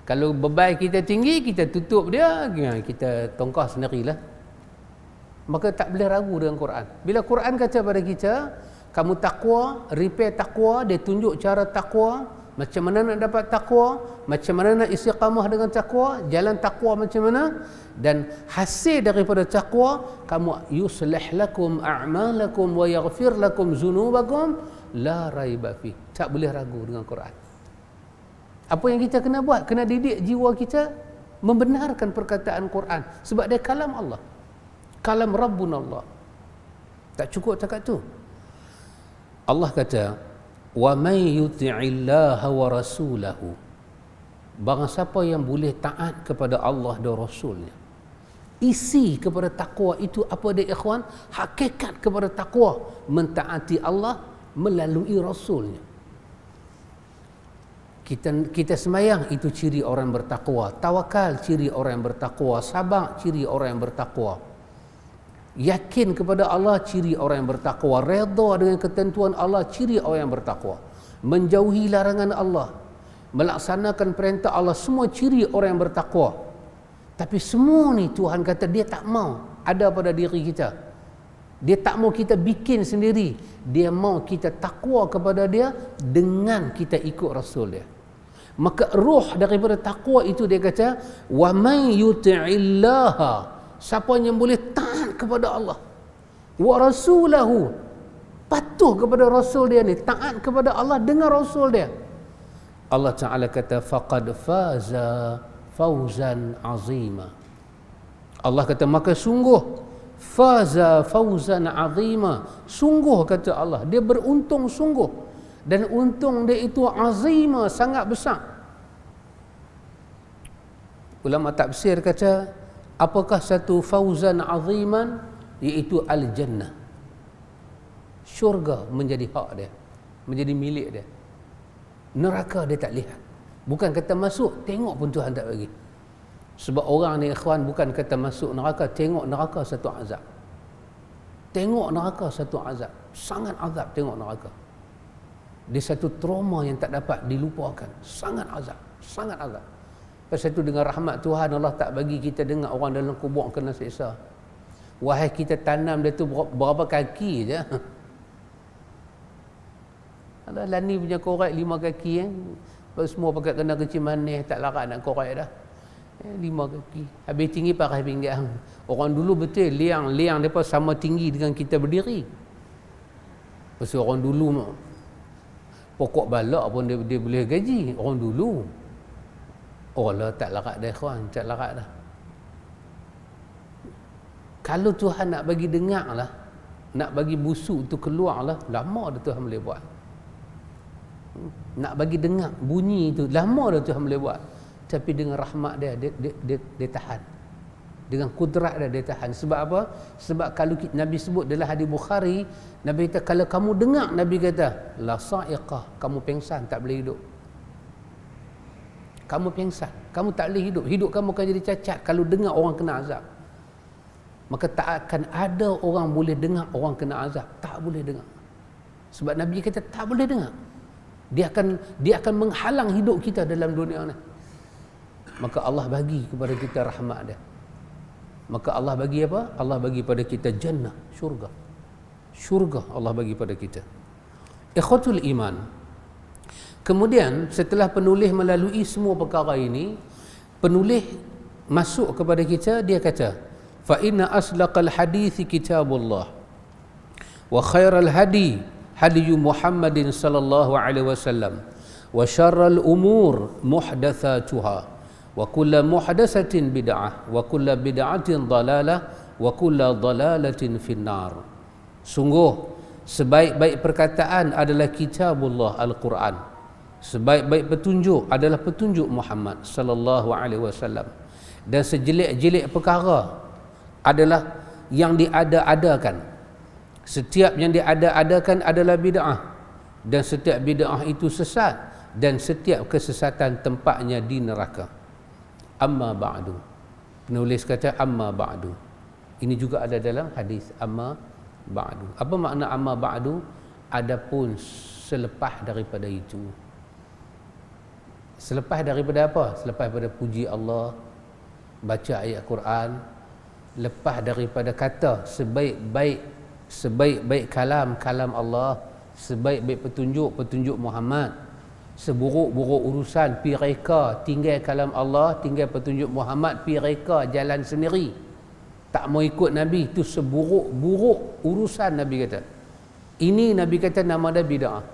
Kalau beban kita tinggi, kita tutup dia, kita tongkah sendirilah. Maka tak boleh ragu dengan Quran. Bila Quran kata pada kita, kamu takwa, repair takwa, dia tunjuk cara takwa, macam mana nak dapat takwa, macam mana nak istiqamah dengan takwa, jalan takwa macam mana, dan hasil daripada takwa, kamu yuslih lakum a'malakum wa yaghfir lakum zunubakum la raiba fi. Tak boleh ragu dengan Quran. Apa yang kita kena buat? Kena didik jiwa kita membenarkan perkataan Quran, sebab dia kalam Allah, kalam Rabbuna Allah. Tak cukup cakap tu. Allah kata, wa may yuti'illaha wa rasulahu. Barang siapa yang boleh taat kepada Allah dan Rasulnya. Isi kepada takwa itu apa dia ikhwan? Hakikat kepada takwa, mentaati Allah melalui Rasulnya. Kita semayang, itu ciri orang bertakwa. Tawakal, ciri orang yang bertakwa. Sabar, ciri orang yang bertakwa. Yakin kepada Allah, ciri orang yang bertakwa. Redha dengan ketentuan Allah, ciri orang yang bertakwa. Menjauhi larangan Allah, melaksanakan perintah Allah, semua ciri orang yang bertakwa. Tapi semua ni Tuhan kata dia tak mau ada pada diri kita. Dia tak mau kita bikin sendiri. Dia mau kita takwa kepada dia dengan kita ikut Rasul dia. Maka ruh daripada takwa itu dia kata, wa may yuti'illaha, siapa yang boleh taat kepada Allah, wa rasulahu, patuh kepada Rasul dia ni, taat kepada Allah dengan Rasul dia, Allah Ta'ala kata faqad faza fawzan azima. Allah kata maka sungguh faza fawzan azima, sungguh kata Allah, dia beruntung sungguh, dan untung dia itu azima, sangat besar. Ulama tafsir kata, apakah satu fauzan aziman? Iaitu al-jannah, syurga menjadi hak dia, menjadi milik dia. Neraka dia tak lihat. Bukan kata masuk, tengok pun Tuhan tak bagi. Sebab orang ni ikhwan, bukan kata masuk neraka, tengok neraka satu azab. Tengok neraka satu azab, sangat azab tengok neraka. Dia satu trauma yang tak dapat dilupakan, sangat azab, sangat azab. Pasal itu dengan rahmat Tuhan, Allah tak bagi kita dengar orang dalam kubur kena siksa. Wahai kita tanam dia tu berapa kaki je. Ada lani punya korek 5 kaki semua pakai kena kecil manis, tak larat nak korek dah. 5 kaki. Habis tinggi pakai pinggang. Orang dulu betul liang depa sama tinggi dengan kita berdiri. Pasal orang dulu pokok balak pun dia boleh gaji orang dulu. Oh lah, tak larat dah kawan, tak larat dah. Kalau Tuhan nak bagi dengar lah, nak bagi busuk tu keluar lah, lama dah Tuhan boleh buat. Nak bagi dengar bunyi tu, lama dah Tuhan boleh buat. Tapi dengan rahmat dia tahan. Dengan kudrat dia tahan. Sebab apa? Sebab kalau Nabi sebut dalam hadis Bukhari, Nabi kata kalau kamu dengar, Nabi kata la sa'iqah, kamu pengsan, tak boleh hidup. Kamu pengsan, kamu tak boleh hidup. Hidup kamu akan jadi cacat kalau dengar orang kena azab. Maka tak akan ada orang boleh dengar orang kena azab. Tak boleh dengar. Sebab Nabi kata tak boleh dengar. Dia akan menghalang hidup kita dalam dunia ni. Maka Allah bagi kepada kita rahmat dia. maka Allah bagi apa? Allah bagi pada kita jannah, syurga. Syurga Allah bagi pada kita. Ikhwatul iman. Kemudian setelah penulis melalui semua perkara ini, penulis masuk kepada kita, dia kata, fa inna asdaqal hadithi kitabullah wa khairal hadi hadi Muhammadin sallallahu alaihi wasallam wa syarrul umur muhdatsatuha wa kullu muhdatsatin bid'ah wa kullu bid'atin dhalalah wa kullu dhalalatin finnar. Sungguh sebaik-baik perkataan adalah kitabullah Al-Quran, sebaik-baik petunjuk adalah petunjuk Muhammad sallallahu alaihi wasallam, dan sejelek-jelek perkara adalah yang diada-adakan. Setiap yang diada-adakan adalah bid'ah, dan setiap bid'ah itu sesat, dan setiap kesesatan tempatnya di neraka. Amma ba'du. Penulis kata amma ba'du. Ini juga ada dalam hadis amma ba'du. Apa makna amma ba'du? Adapun selepas daripada itu. Selepas daripada apa? Selepas daripada puji Allah, baca ayat Quran, lepas daripada kata sebaik-baik kalam Allah, sebaik-baik petunjuk Muhammad, seburuk-buruk urusan pi reka tinggal kalam Allah, tinggal petunjuk Muhammad, pi reka jalan sendiri, tak mau ikut Nabi, itu seburuk-buruk urusan. Nabi kata ini, Nabi kata nama dia bid'ah.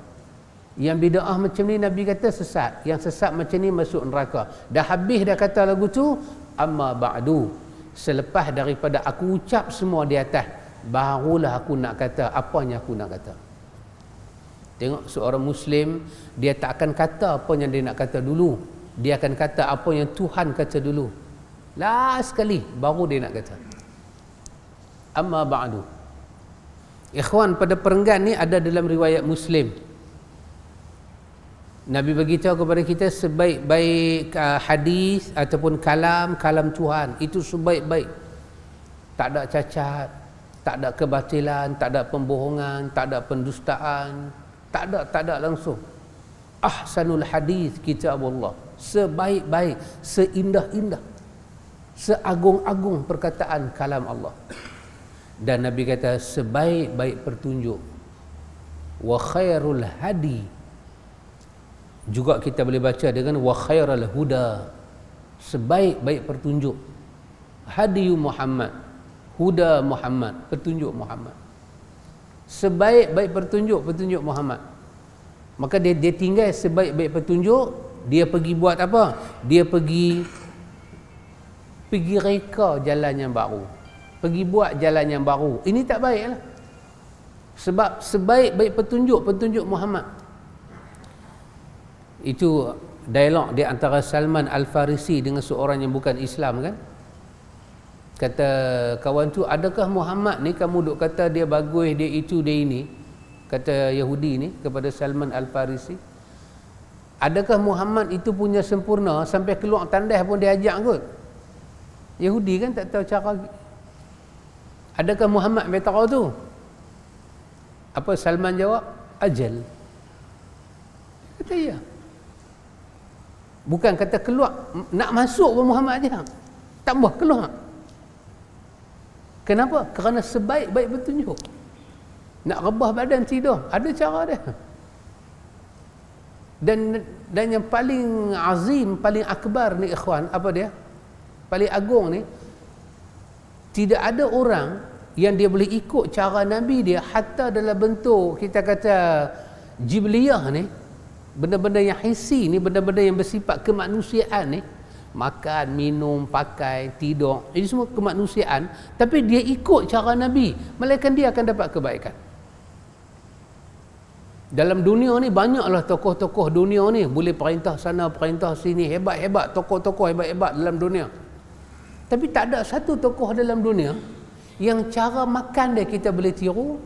Yang bid'ah macam ni Nabi kata sesat, yang sesat macam ni masuk neraka. Dah habis dah kata lagu tu, amma ba'du, selepas daripada aku ucap semua di atas, barulah aku nak kata apa yang aku nak kata. Tengok seorang Muslim, dia tak akan kata apa yang dia nak kata dulu, dia akan kata apa yang Tuhan kata dulu. Last sekali baru dia nak kata. Amma ba'du. Ikhwan, pada perenggan ni ada dalam riwayat Muslim, Nabi beritahu kepada kita sebaik-baik hadis ataupun kalam Tuhan itu sebaik-baik. Tak ada cacat, tak ada kebatilan, tak ada pembohongan, tak ada pendustaan, tak ada langsung. Ahsanul hadis kitabullah, sebaik-baik, seindah-indah, seagung-agung perkataan kalam Allah. Dan Nabi kata sebaik-baik pertunjuk, wa khairul hadi, juga kita boleh baca dengan wa khairul huda, sebaik-baik pertunjuk, hadiyu Muhammad, huda Muhammad, petunjuk Muhammad, sebaik-baik petunjuk Muhammad. Maka dia tinggal sebaik-baik petunjuk, dia pergi buat apa? Dia pergi reka jalan yang baru, pergi buat jalan yang baru. Ini tak baiklah. Sebab sebaik-baik petunjuk Muhammad. Itu dialog di antara Salman Al-Farisi dengan seorang yang bukan Islam kan. Kata kawan tu, adakah Muhammad ni kamu duk kata dia bagus, dia itu, dia ini? Kata Yahudi ni kepada Salman Al-Farisi, adakah Muhammad itu punya sempurna sampai keluar tandas pun dia ajak kot? Yahudi kan tak tahu cara. Adakah Muhammad betul tu? Apa Salman jawab? Ajal. Kata ya. Bukan kata keluar, nak masuk pun Muhammad aja, tambah keluar. Kenapa? Kerana sebaik-baik petunjuk. Nak rebah badan tidur, ada cara dia. Dan yang paling azim, paling akbar ni ikhwan, apa dia? Paling agung ni, tidak ada orang yang dia boleh ikut cara Nabi dia hatta dalam bentuk kita kata jibliyah ni, benda-benda yang hissi ni, benda-benda yang bersifat kemanusiaan ni, makan, minum, pakai, tidur, ini semua kemanusiaan, tapi dia ikut cara Nabi, melainkan dia akan dapat kebaikan. Dalam dunia ni banyaklah tokoh-tokoh dunia ni, boleh perintah sana, perintah sini, hebat-hebat, tokoh-tokoh hebat-hebat dalam dunia. Tapi tak ada satu tokoh dalam dunia yang cara makan dia kita boleh tiru,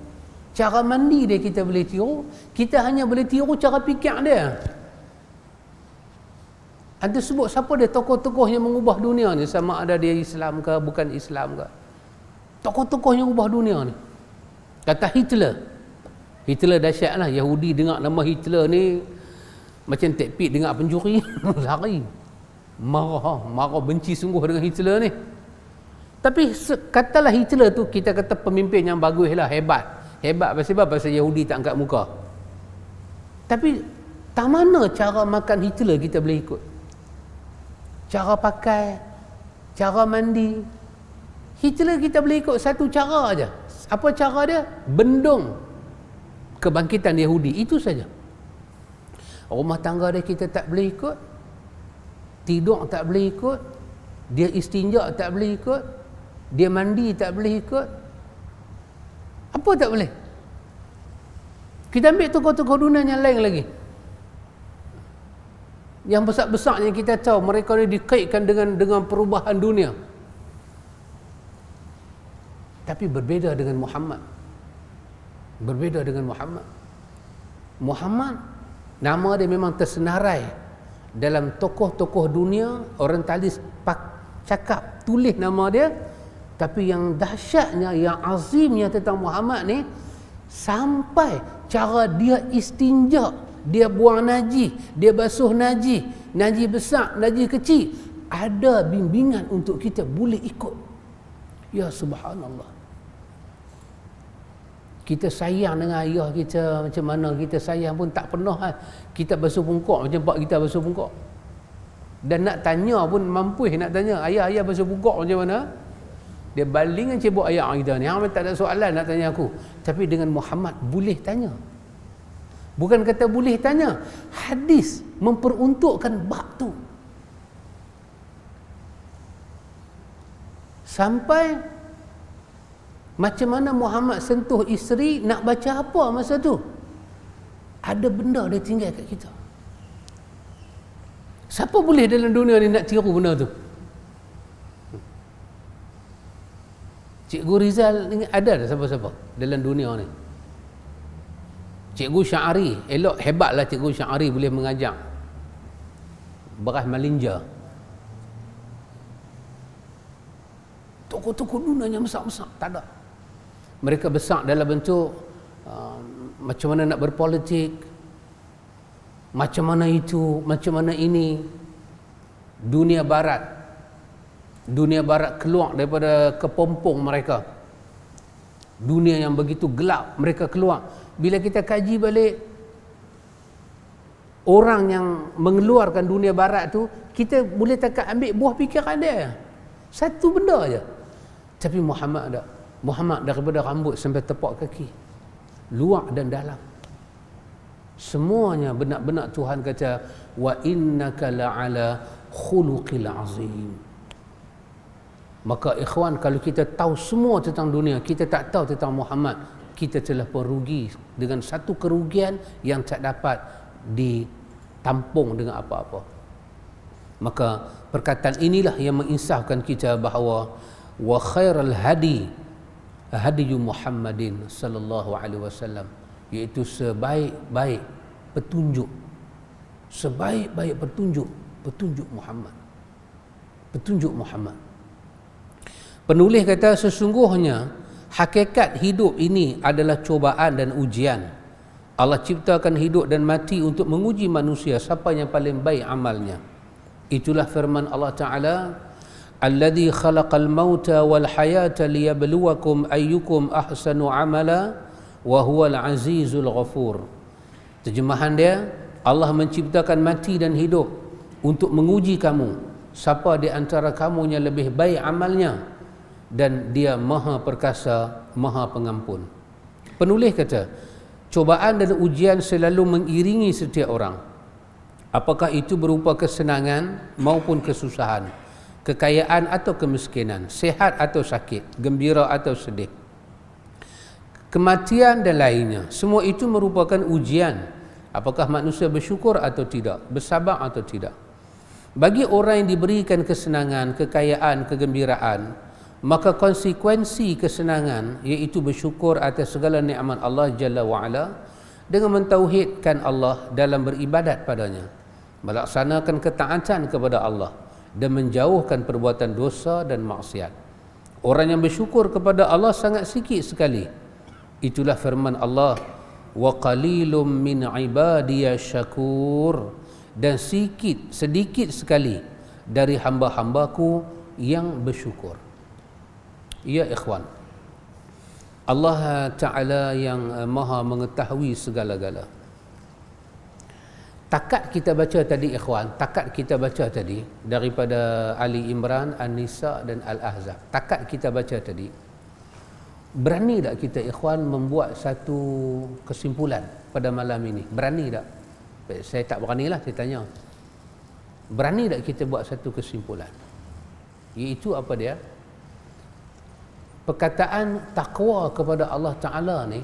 cara mandi dia kita boleh tiru, kita hanya boleh tiru cara fikir dia. Anda sebut siapa dia tokoh-tokoh yang mengubah dunia ni, sama ada dia Islam ke bukan Islam ke. Tokoh-tokoh yang ubah dunia ni. Kata Hitler dahsyat lah. Yahudi dengar nama Hitler ni macam tekpit dengar pencuri lari. Marah benci sungguh dengan Hitler ni. Tapi katalah Hitler tu kita kata pemimpin yang bagus lah, hebat pasal Yahudi tak angkat muka. Tapi tak mana cara makan Hitler kita boleh ikut, cara pakai, cara mandi. Hitler kita boleh ikut satu cara aja. Apa cara dia? Bendung kebangkitan Yahudi, itu saja. Rumah tangga dia kita tak boleh ikut, tidur tak boleh ikut, dia istinja tak boleh ikut, dia mandi tak boleh ikut. Apa tak boleh? Kita ambil tokoh-tokoh dunia yang lain lagi, yang besar-besarnya kita tahu mereka ni dikaitkan dengan perubahan dunia, tapi berbeza dengan Muhammad. Muhammad nama dia memang tersenarai dalam tokoh-tokoh dunia. Orientalis cakap, tulis nama dia. Tapi yang dahsyatnya, yang azimnya tentang Muhammad ni, sampai cara dia istinja, dia buang najis, dia basuh najis, najis besar, najis kecil, ada bimbingan untuk kita boleh ikut. Ya subhanallah. Kita sayang dengan ayah kita, macam mana kita sayang pun tak pernah kita basuh pungkok macam pak kita basuh pungkok. Dan nak tanya pun mampu nak tanya, ayah basuh pungkok macam mana? Dia baling dengan cebok ayah kita ni. Hang tak ada soalan nak tanya aku. Tapi dengan Muhammad boleh tanya. Bukan kata boleh tanya, hadis memperuntukkan bab tu. Sampai macam mana Muhammad sentuh isteri, nak baca apa masa tu? Ada benda dia tinggal kat kita. Siapa boleh dalam dunia ni nak tiru benda tu? Cikgu Rizal ni ada dah siapa-siapa dalam dunia ni? Cikgu Sya'ari, elok hebatlah Cikgu Sya'ari boleh mengajar beras malinja. Tokoh-tokoh dunia yang besar-besar tak ada. Mereka besar dalam bentuk macam mana nak berpolitik, macam mana itu, macam mana ini. Dunia barat keluar daripada kepompong mereka. Dunia yang begitu gelap, mereka keluar. Bila kita kaji balik orang yang mengeluarkan dunia barat tu, kita boleh takat ambil buah fikiran dia. Satu benda aja. Tapi Muhammad ada. Muhammad daripada rambut sampai tepak kaki, luar dan dalam, semuanya benar-benar Tuhan kata, wa innaka la'ala khuluqil azim. Maka ikhwan, kalau kita tahu semua tentang dunia, kita tak tahu tentang Muhammad, kita telah merugi dengan satu kerugian yang tak dapat ditampung dengan apa-apa. Maka perkataan inilah yang menginsafkan kita bahawa wa khairal hadi hadiyu Muhammadin sallallahu alaihi wasallam, iaitu sebaik-baik petunjuk, sebaik-baik petunjuk Muhammad. Petunjuk Muhammad. Penulis kata, sesungguhnya hakikat hidup ini adalah cubaan dan ujian. Allah ciptakan hidup dan mati untuk menguji manusia siapa yang paling baik amalnya. Itulah firman Allah Ta'ala, alladzi khalaqal mauta wal hayata liyabluwakum ayyukum ahsanu amala wa huwal azizul ghafur. Terjemahan dia, Allah menciptakan mati dan hidup untuk menguji kamu siapa di antara kamu yang lebih baik amalnya, dan dia maha perkasa, maha pengampun. Penulis kata, cubaan dan ujian selalu mengiringi setiap orang, apakah itu berupa kesenangan maupun kesusahan, kekayaan atau kemiskinan, sehat atau sakit, gembira atau sedih, kematian dan lainnya. Semua itu merupakan ujian. Apakah manusia bersyukur atau tidak, bersabar atau tidak. Bagi orang yang diberikan kesenangan, kekayaan, kegembiraan, maka konsekuensi kesenangan iaitu bersyukur atas segala nikmat Allah Jalla wa'ala dengan mentauhidkan Allah dalam beribadat padanya, melaksanakan ketaatan kepada Allah dan menjauhkan perbuatan dosa dan maksiat. Orang yang bersyukur kepada Allah sangat sikit sekali. Itulah firman Allah, wa qalilum min ibadiyasy syakur, dan sedikit sekali dari hamba-hambaku yang bersyukur. Ya ikhwan, Allah Ta'ala yang maha mengetahui segala-gala. Takat kita baca tadi ikhwan, takat kita baca tadi daripada Ali Imran, An-Nisa dan Al-Ahzab. Takat kita baca tadi, berani tak kita ikhwan membuat satu kesimpulan pada malam ini? Berani tak? Saya tak beranilah, saya tanya. Berani tak kita buat satu kesimpulan? Iaitu apa dia? Perkataan takwa kepada Allah Ta'ala ni,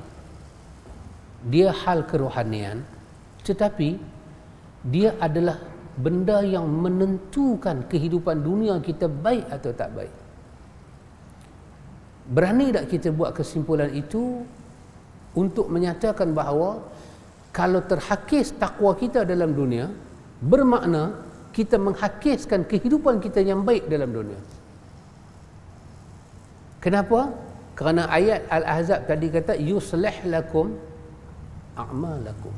dia hal kerohanian, tetapi dia adalah benda yang menentukan kehidupan dunia kita baik atau tak baik. Berani tak kita buat kesimpulan itu untuk menyatakan bahawa kalau terhakis takwa kita dalam dunia, bermakna kita menghakiskan kehidupan kita yang baik dalam dunia. Kenapa? Kerana ayat Al-Ahzab tadi kata yuslih lakum a'malakum.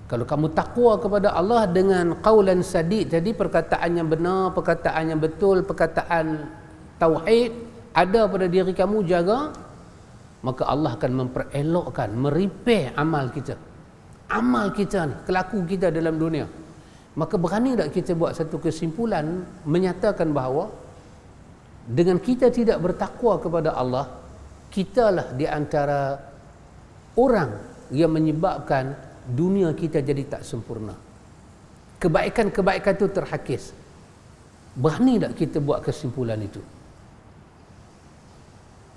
Kalau kamu takwa kepada Allah dengan qaulan sadid tadi, perkataan yang benar, perkataan yang betul, perkataan tauhid ada pada diri kamu, jaga, maka Allah akan memperelokkan, merepair amal kita. Amal kita ni, kelaku kita dalam dunia. Maka berani tak kita buat satu kesimpulan menyatakan bahawa dengan kita tidak bertakwa kepada Allah, kitalah di antara orang yang menyebabkan dunia kita jadi tak sempurna. Kebaikan-kebaikan itu terhakis. Berani tak kita buat kesimpulan itu?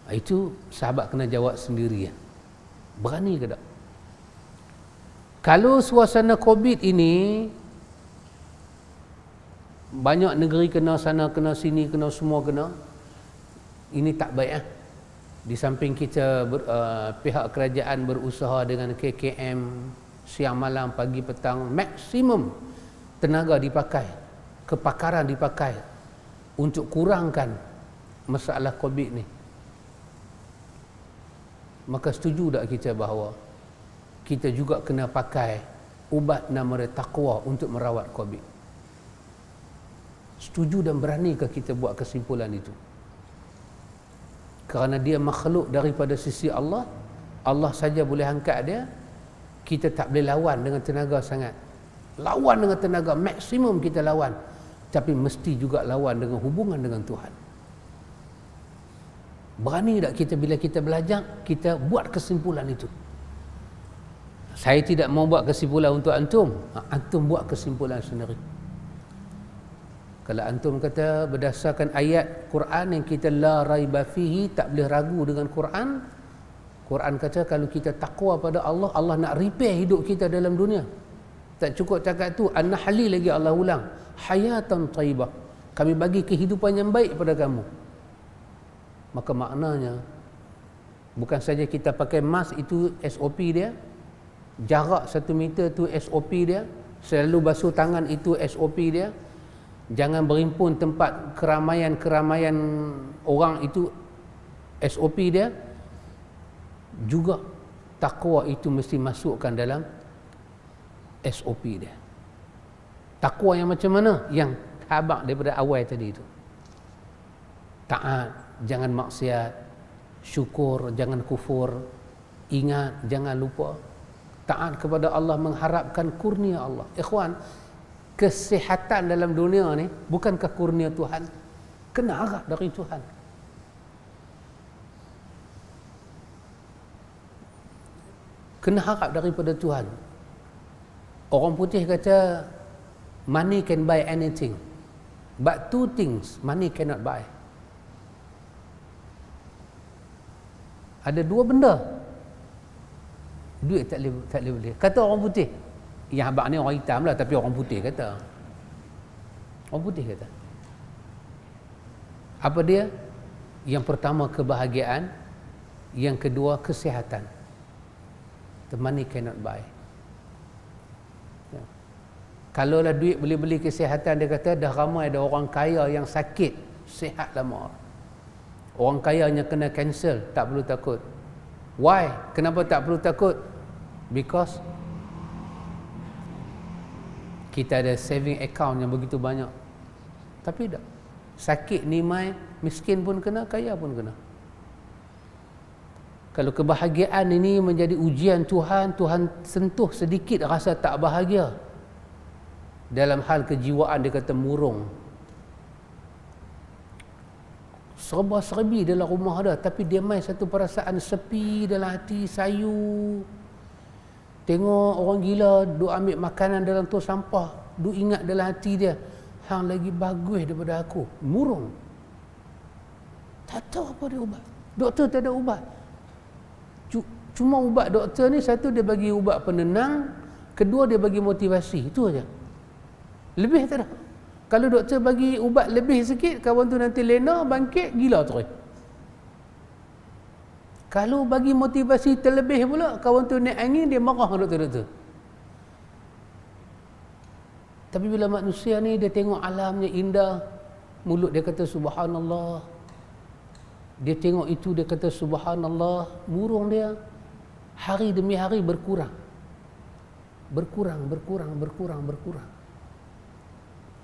Itu sahabat kena jawab sendiri. Berani ke tak? Kalau suasana COVID ini, banyak negeri kena sana, kena sini, kena semua kena, ini tak baik. Di samping kita pihak kerajaan berusaha dengan KKM, siang malam, pagi petang, maksimum tenaga dipakai, kepakaran dipakai untuk kurangkan masalah COVID ni. Maka setuju tak kita bahawa kita juga kena pakai ubat nama dia taqwa untuk merawat COVID? Setuju dan beranikah kita buat kesimpulan itu? Kerana dia makhluk daripada sisi Allah, Allah saja boleh angkat dia. Kita tak boleh lawan dengan tenaga sangat. Lawan dengan tenaga maksimum kita lawan, tapi mesti juga lawan dengan hubungan dengan Tuhan. Berani tak kita bila kita belajar, kita buat kesimpulan itu? Saya tidak mau buat kesimpulan untuk antum. Antum buat kesimpulan sendiri. Kalau antum kata berdasarkan ayat Quran yang kita la raiba fihi, tak boleh ragu dengan Quran. Quran kata kalau kita takwa pada Allah, Allah nak repair hidup kita dalam dunia. Tak cukup cakap tu, An-Nahl lagi Allah ulang, hayatan thayyibah, kami bagi kehidupan yang baik pada kamu. Maka maknanya bukan saja kita pakai mask, itu SOP dia, jarak 1 meter tu SOP dia, selalu basuh tangan itu SOP dia, jangan berhimpun tempat keramaian orang itu SOP dia. Juga takwa itu mesti masukkan dalam SOP dia. Takwa yang macam mana? Yang habaq daripada awal tadi itu. Taat, jangan maksiat, syukur, jangan kufur, ingat, jangan lupa, taat kepada Allah, mengharapkan kurnia Allah. Ikhwan, kesihatan dalam dunia ni bukankah kurnia Tuhan? Kena harap dari Tuhan. Kena harap daripada Tuhan. Orang putih kata money can buy anything, but 2 things money cannot buy. Ada 2 benda duit tak boleh beli. Kata orang putih. Yang abang ni orang hitam lah, tapi orang putih kata. Orang putih kata. Apa dia? Yang pertama kebahagiaan, yang kedua kesihatan. The money cannot buy. Ya. Kalaulah duit boleh beli kesihatan, dia kata dah ramai ada orang kaya yang sakit, sihat lama. Orang kaya yang kena cancel, tak perlu takut. Why? Kenapa tak perlu takut? Because kita ada saving account yang begitu banyak. Tapi tak. Sakit ni mai, miskin pun kena, kaya pun kena. Kalau kebahagiaan ini menjadi ujian Tuhan, Tuhan sentuh sedikit rasa tak bahagia. Dalam hal kejiwaan dia kata murung. Serba-serbi dalam rumah dah, tapi dia mai satu perasaan sepi dalam hati, sayu. Tengok orang gila duk ambil makanan dalam tu sampah, duk ingat dalam hati dia, hang lagi bagus daripada aku. Murung. Tak tahu apa dia ubat. Doktor tak ada ubat. Cuma ubat doktor ni, satu dia bagi ubat penenang, kedua dia bagi motivasi, itu aja. Lebih tak ada. Kalau doktor bagi ubat lebih sikit, kawan tu nanti lena, bangkit, gila terus. Kalau bagi motivasi terlebih pula, kawan tu naik angin, dia marah doktor-doktor. Tapi bila manusia ni dia tengok alamnya indah, mulut dia kata subhanallah, dia tengok itu dia kata subhanallah, murung dia hari demi hari berkurang. Berkurang.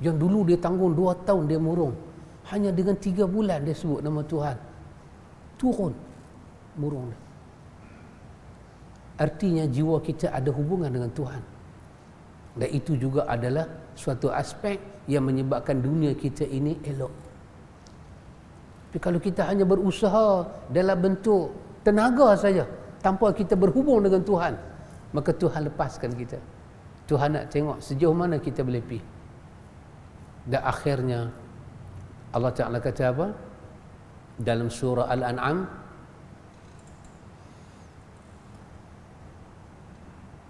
Yang dulu dia tanggung 2 tahun dia murung, hanya dengan 3 bulan dia sebut nama Tuhan, turun murung dia. Artinya jiwa kita ada hubungan dengan Tuhan. Dan itu juga adalah suatu aspek yang menyebabkan dunia kita ini elok. Tapi kalau kita hanya berusaha dalam bentuk tenaga saja, tanpa kita berhubung dengan Tuhan, maka Tuhan lepaskan kita. Tuhan nak tengok sejauh mana kita boleh pergi. Dan akhirnya Allah Ta'ala kata apa? Dalam surah Al-An'am,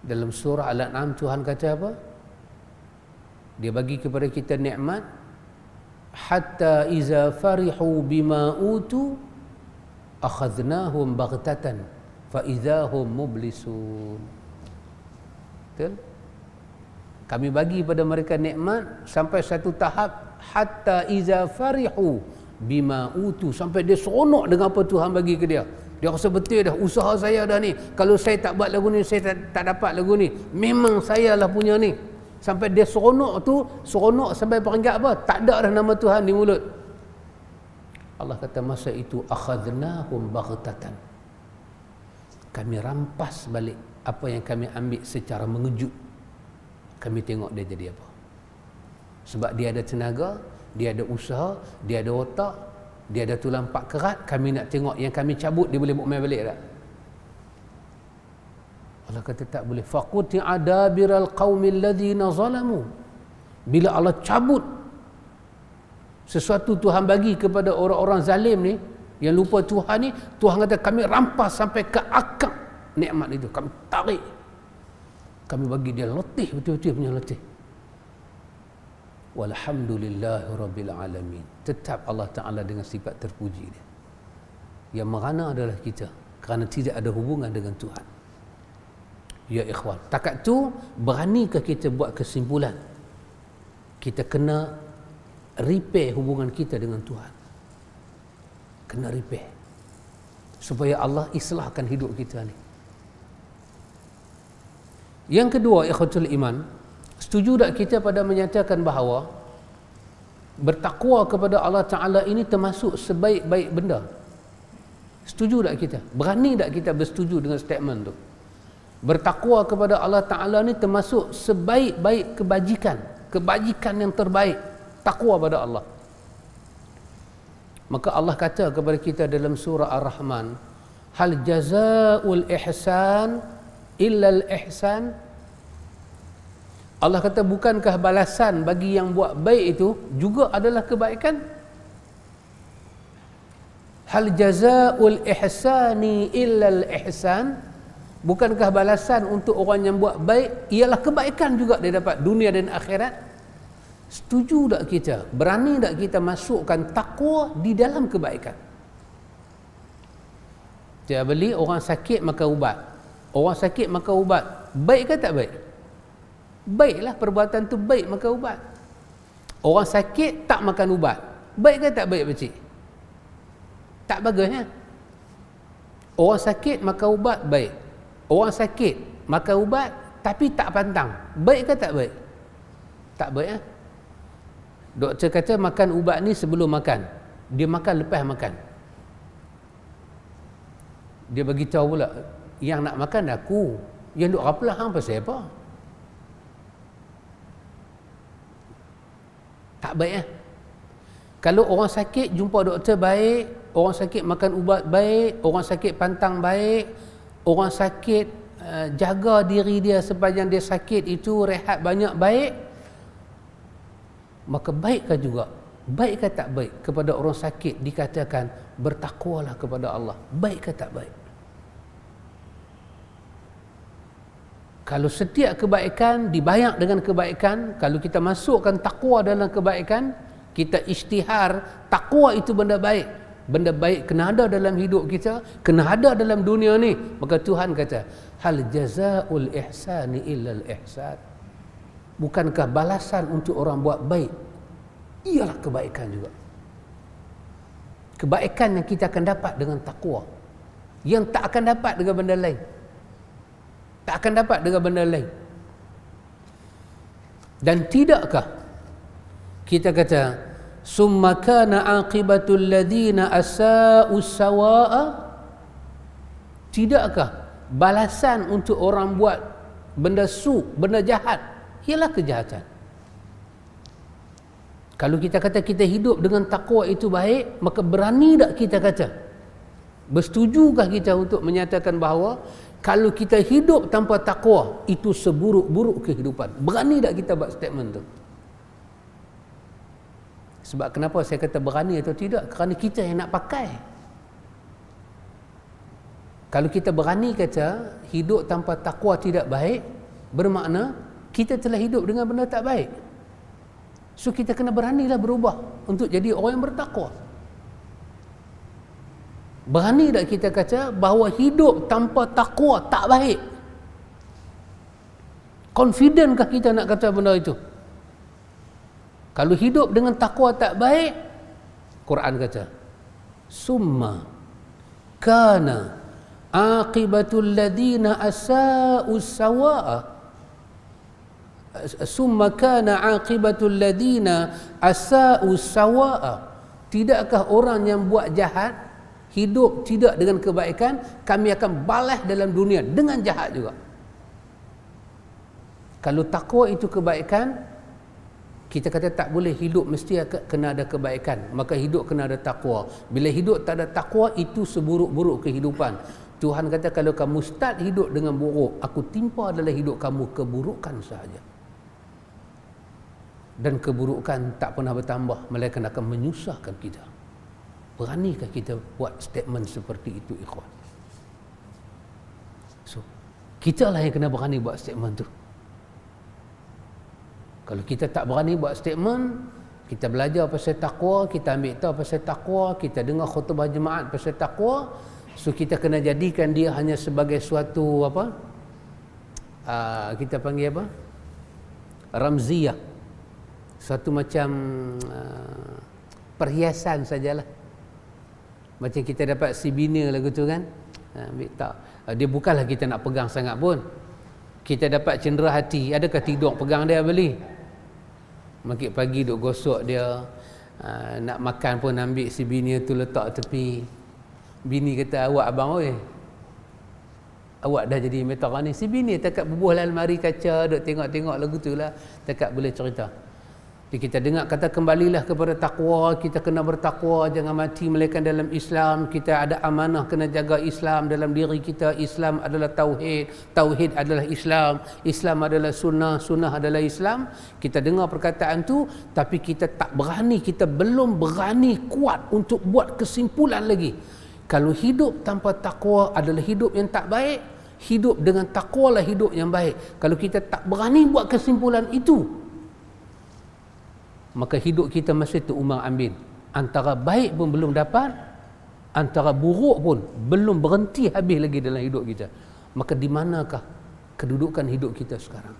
dalam surah Al-An'am Tuhan kata apa? Dia bagi kepada kita nikmat, hatta iza farihu bima utu akhadnahum baghtatan fa idahum mublisun. Betul? Kami bagi pada mereka nikmat sampai satu tahap, hatta iza farihu bima utu, sampai dia seronok dengan apa Tuhan bagi ke dia. Dia rasa betul dah, usaha saya dah ni, kalau saya tak buat lagu ni, saya tak dapat lagu ni, memang saya lah punya ni. Sampai dia seronok tu, seronok sampai peringkat apa? Tak ada dah nama Tuhan di mulut. Allah kata masa itu akhadnahum baghtatan, kami rampas balik apa yang kami ambil secara mengejut. Kami tengok dia jadi apa. Sebab dia ada tenaga, dia ada usaha, dia ada otak, dia ada tulang pak kerat. Kami nak tengok yang kami cabut, dia boleh buat main balik tak? Allah kata tak boleh. Faquti'a dabiral qaumil ladzina zalamu. Bila Allah cabut sesuatu Tuhan bagi kepada orang-orang zalim ni, yang lupa Tuhan ni, Tuhan kata kami rampas sampai ke akar nikmat itu, kami tarik, kami bagi dia letih, betul-betul punya letih. Walhamdulillahirabbil alamin. Tetap Allah Ta'ala dengan sifat terpuji dia. Yang merana adalah kita, kerana tidak ada hubungan dengan Tuhan. Ya ikhwan, takat tu beranikah kita buat kesimpulan kita kena repair hubungan kita dengan Tuhan. Kena repair supaya Allah islahkan hidup kita ni. Yang kedua, ikhwatul iman, setuju tak kita pada menyatakan bahawa bertakwa kepada Allah Ta'ala ini termasuk sebaik-baik benda? Setuju tak kita? Berani tak kita bersetuju dengan statement tu? Bertakwa kepada Allah Ta'ala ni termasuk sebaik-baik kebajikan, kebajikan yang terbaik, takwa pada Allah. Maka Allah kata kepada kita dalam surah Ar-Rahman, hal jazaa'ul ihsan illa al-ihsan. Allah kata bukankah balasan bagi yang buat baik itu juga adalah kebaikan? Hal jazaa'ul ihsani illa al-ihsan. Bukankah balasan untuk orang yang buat baik ialah kebaikan juga dia dapat dunia dan akhirat? Setuju tak kita? Berani tak kita masukkan takwa di dalam kebaikan? Dia beli orang sakit makan ubat. Orang sakit makan ubat, baik ke tak baik? Baiklah, perbuatan tu baik makan ubat. Orang sakit tak makan ubat, baik ke tak baik pakcik? Tak bagusnya. Orang sakit makan ubat baik. Orang sakit makan ubat tapi tak pantang, baik ke tak baik? Tak baik. Doktor kata makan ubat ni sebelum makan. Dia makan lepas makan. Dia bagi tahu pula, yang nak makan aku, yang duk rapelah hang pasal apa? Tak baik eh? Kalau orang sakit jumpa doktor baik, orang sakit makan ubat baik, orang sakit pantang baik, orang sakit jaga diri dia sepanjang dia sakit itu, rehat banyak baik, maka baikkah juga? Baik ke tak baik kepada orang sakit dikatakan bertakwalah kepada Allah? Baik ke tak baik? Kalau setiap kebaikan dibayar dengan kebaikan, kalau kita masukkan takwa dalam kebaikan, kita isytihar takwa itu benda baik. Benda baik kena ada dalam hidup kita, kena ada dalam dunia ni. Maka Tuhan kata, hal jazaul ihsani illal ihsan. Bukankah balasan untuk orang buat baik ialah kebaikan juga? Kebaikan yang kita akan dapat dengan takwa, yang tak akan dapat dengan benda lain. Tak akan dapat dengan benda lain. Dan tidakkah kita kata summa kana aqibatul ladina asa'u sawa'a? Tidakkah balasan untuk orang buat benda benda jahat ialah kejahatan? Kalau kita kata kita hidup dengan takwa itu baik, maka berani tak kita kata, bersetujukah kita untuk menyatakan bahawa kalau kita hidup tanpa takwa itu seburuk-buruk kehidupan? Berani tak kita buat statement tu? Sebab kenapa saya kata berani atau tidak? Kerana kita yang nak pakai. Kalau kita berani kata hidup tanpa takwa tidak baik, bermakna kita telah hidup dengan benda tak baik. So kita kena beranilah berubah untuk jadi orang yang bertakwa. Berani tak kita kata bahawa hidup tanpa takwa tak baik? Confidentkah kita nak kata benda itu? Kalau hidup dengan takwa tak baik, Quran kata summa kana aqibatul ladina asa'u sawa'a. Summa kana aqibatul ladina asa'u sawa'a. Tidakkah orang yang buat jahat hidup tidak dengan kebaikan, kami akan balas dalam dunia dengan jahat juga? Kalau takwa itu kebaikan, kita kata tak boleh hidup mesti kena ada kebaikan, maka hidup kena ada takwa. Bila hidup tak ada takwa, itu seburuk-buruk kehidupan. Tuhan kata kalau kamu start hidup dengan buruk, aku timpa adalah hidup kamu keburukan sahaja. Dan keburukan tak pernah bertambah, melainkan akan menyusahkan kita. Beranikah kita buat statement seperti itu, ikhwan? So, kita lah yang kena berani buat statement tu. Kalau kita tak berani buat statement, kita belajar pasal takwa, kita ambil tahu pasal takwa, kita dengar khutbah jemaat pasal takwa, so kita kena jadikan dia hanya sebagai suatu apa? Kita panggil apa? Ramziyah. Suatu macam perhiasan sajalah. Macam kita dapat si bina lagu tu kan? Ambil tak. Dia bukanlah kita nak pegang sangat pun. Kita dapat cendera hati, adakah tidur pegang dia beli? Makin pagi duk gosok dia, nak makan pun ambil si bini tu letak tepi. Bini kata, awak abang oi, awak dah jadi meteran ni. Si bini takat bubuh dalam almari kaca, duk tengok-tengok lagu tu lah, takat boleh cerita. Jadi kita dengar kata kembalilah kepada takwa, kita kena bertakwa, jangan mati melainkan dalam Islam. Kita ada amanah kena jaga Islam dalam diri kita. Islam adalah tauhid, tauhid adalah Islam, Islam adalah sunnah, sunnah adalah Islam. Kita dengar perkataan tu, tapi kita tak berani, kita belum berani kuat untuk buat kesimpulan lagi. Kalau hidup tanpa takwa adalah hidup yang tak baik, hidup dengan takwa lah hidup yang baik. Kalau kita tak berani buat kesimpulan itu, maka hidup kita masih terumbang ambing. Antara baik pun belum dapat, antara buruk pun belum berhenti habis lagi dalam hidup kita. Maka di manakah kedudukan hidup kita sekarang?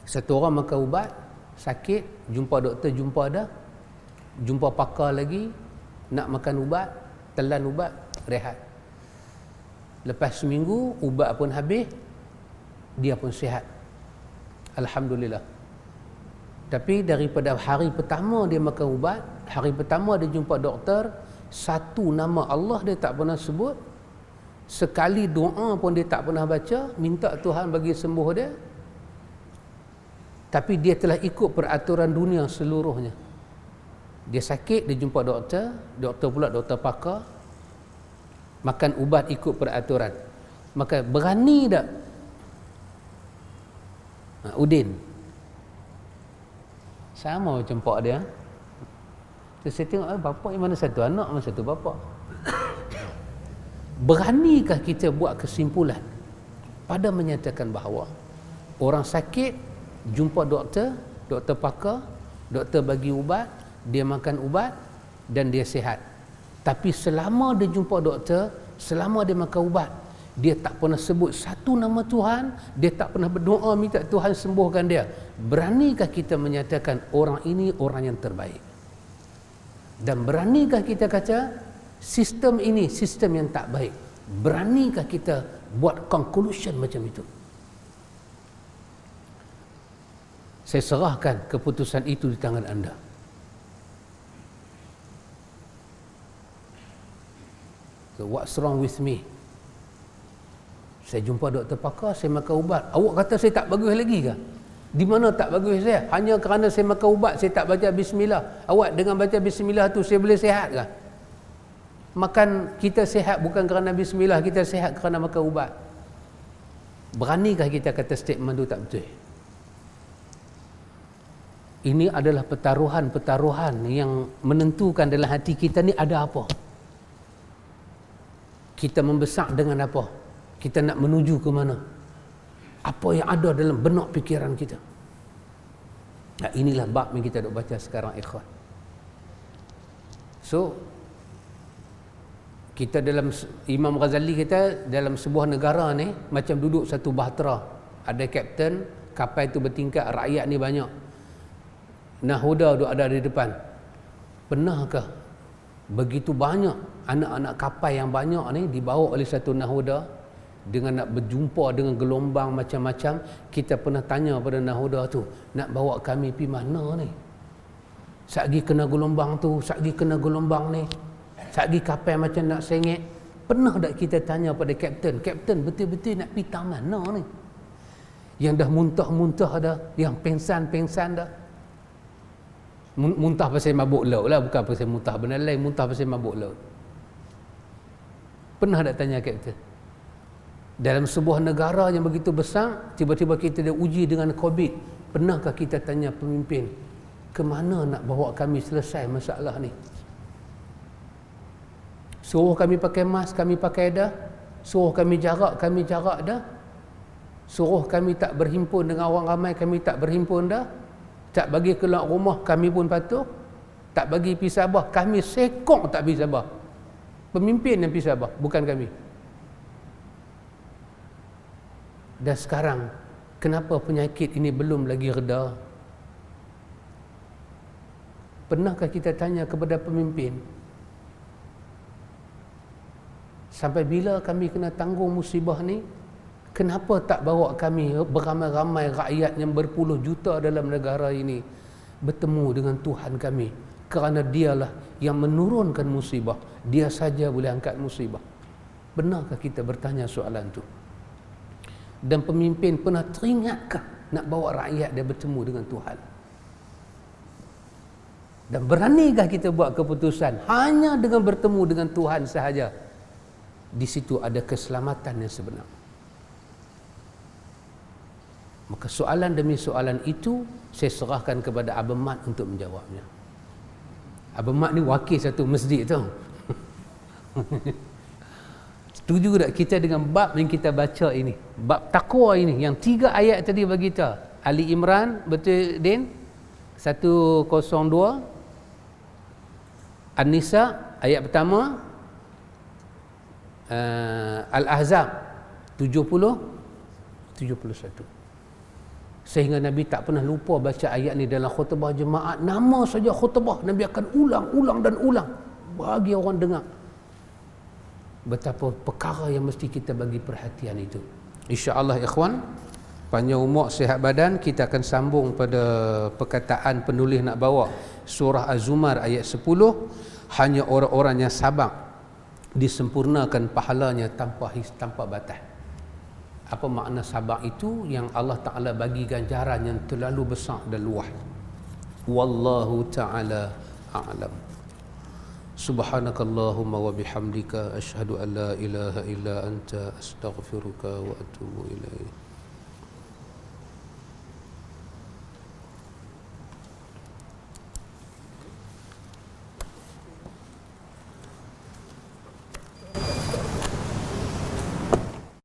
Satu orang makan ubat, sakit, jumpa doktor, jumpa dah, jumpa pakar lagi, nak makan ubat, telan ubat, rehat. Lepas seminggu, ubat pun habis, dia pun sihat. Alhamdulillah. Tapi daripada hari pertama dia makan ubat, hari pertama dia jumpa doktor, satu nama Allah dia tak pernah sebut, sekali doa pun dia tak pernah baca, minta Tuhan bagi sembuh dia. Tapi dia telah ikut peraturan dunia seluruhnya. Dia sakit, dia jumpa doktor, doktor pula doktor pakar, makan ubat ikut peraturan. Maka berani tak Udin sama macam pak dia. So, saya tengok bapak yang mana satu anak, mana satu bapak. Beranikah kita buat kesimpulan pada menyatakan bahawa orang sakit jumpa doktor, doktor pakar, doktor bagi ubat, dia makan ubat dan dia sihat. Tapi selama dia jumpa doktor, selama dia makan ubat, dia tak pernah sebut satu nama Tuhan, dia tak pernah berdoa minta Tuhan sembuhkan dia. Beranikah kita menyatakan orang ini orang yang terbaik? Dan beranikah kita kata sistem ini sistem yang tak baik? Beranikah kita buat conclusion macam itu? Saya serahkan keputusan itu di tangan anda. So, what's wrong with me? Saya jumpa doktor pakar, saya makan ubat. Awak kata saya tak bagus lagi ke? Di mana tak bagus saya? Hanya kerana saya makan ubat, saya tak baca bismillah. Awak dengan baca bismillah tu saya boleh sihat ke? Makan kita sihat bukan kerana bismillah, kita sihat kerana makan ubat. Beranikah kita kata statement tu tak betul? Ini adalah pertaruhan-pertaruhan yang menentukan dalam hati kita ni ada apa. Kita membesar dengan apa? Kita nak menuju ke mana? Apa yang ada dalam benak fikiran kita? Nah, inilah bab yang kita duk baca sekarang, ikhwan. So, kita dalam Imam Ghazali kita dalam sebuah negara ni macam duduk satu bahtera. Ada kapten, kapal itu bertingkat, rakyat ni banyak. Nahoda duk ada di depan. Pernahkah begitu banyak anak-anak kapal yang banyak ni dibawa oleh satu nahoda dengan nak berjumpa dengan gelombang macam-macam? Kita pernah tanya pada nahoda tu, nak bawa kami pergi mana ni? Satgi kena gelombang tu, satgi kena gelombang ni, satgi kapal macam nak sengit. Pernah tak kita tanya pada kapten, kapten betul-betul nak pergi taman mana ni? Yang dah muntah-muntah dah, yang pengsan-pengsan dah. Muntah pasal mabuk laut lah, bukan pasal muntah benda lain, muntah pasal mabuk laut. Pernah tak tanya kapten? Dalam sebuah negara yang begitu besar, tiba-tiba kita dah uji dengan COVID. Pernahkah kita tanya pemimpin, ke mana nak bawa kami selesai masalah ni? Suruh kami pakai mask, kami pakai dah. Suruh kami jarak dah. Suruh kami tak berhimpun dengan orang ramai, kami tak berhimpun dah. Tak bagi keluar rumah, kami pun patuh. Tak bagi pergi Sabah, kami sekok tak pergi Sabah. Pemimpin yang pergi Sabah, bukan kami. Dan sekarang, kenapa penyakit ini belum lagi reda? Pernahkah kita tanya kepada pemimpin, sampai bila kami kena tanggung musibah ni? Kenapa tak bawa kami beramai-ramai rakyat yang berpuluh juta dalam negara ini bertemu dengan Tuhan kami? Kerana dialah yang menurunkan musibah. Dia saja boleh angkat musibah. Benarkah kita bertanya soalan tu? Dan pemimpin pernah teringatkah nak bawa rakyat dia bertemu dengan Tuhan? Dan beranikah kita buat keputusan hanya dengan bertemu dengan Tuhan sahaja? Di situ ada keselamatan yang sebenar. Maka soalan demi soalan itu saya serahkan kepada Abang Mat untuk menjawabnya. Abang Mat ni wakil satu masjid tu. Setuju tak kita dengan bab yang kita baca ini? Bab takwa ini yang 3 ayat tadi bagi kita. Ali Imran, betul Din? 102. An-Nisa ayat pertama. Al-Ahzab 71. Sehingga Nabi tak pernah lupa baca ayat ni dalam khutbah jemaat. Nama saja khutbah Nabi akan ulang dan ulang bagi orang dengar. Betapa perkara yang mesti kita bagi perhatian itu. InsyaAllah ikhwan, panjang umur, sihat badan. Kita akan sambung pada perkataan penulis nak bawa surah Az-Zumar ayat 10. Hanya orang-orang yang sabar disempurnakan pahalanya tanpa batas. Apa makna sabar itu? Yang Allah Ta'ala bagi ganjaran yang terlalu besar dan luas. Wallahu ta'ala a'lam. Subhanakallahumma wa bihamdika asyhadu an la ilaha illa anta astaghfiruka wa atubu ilaik.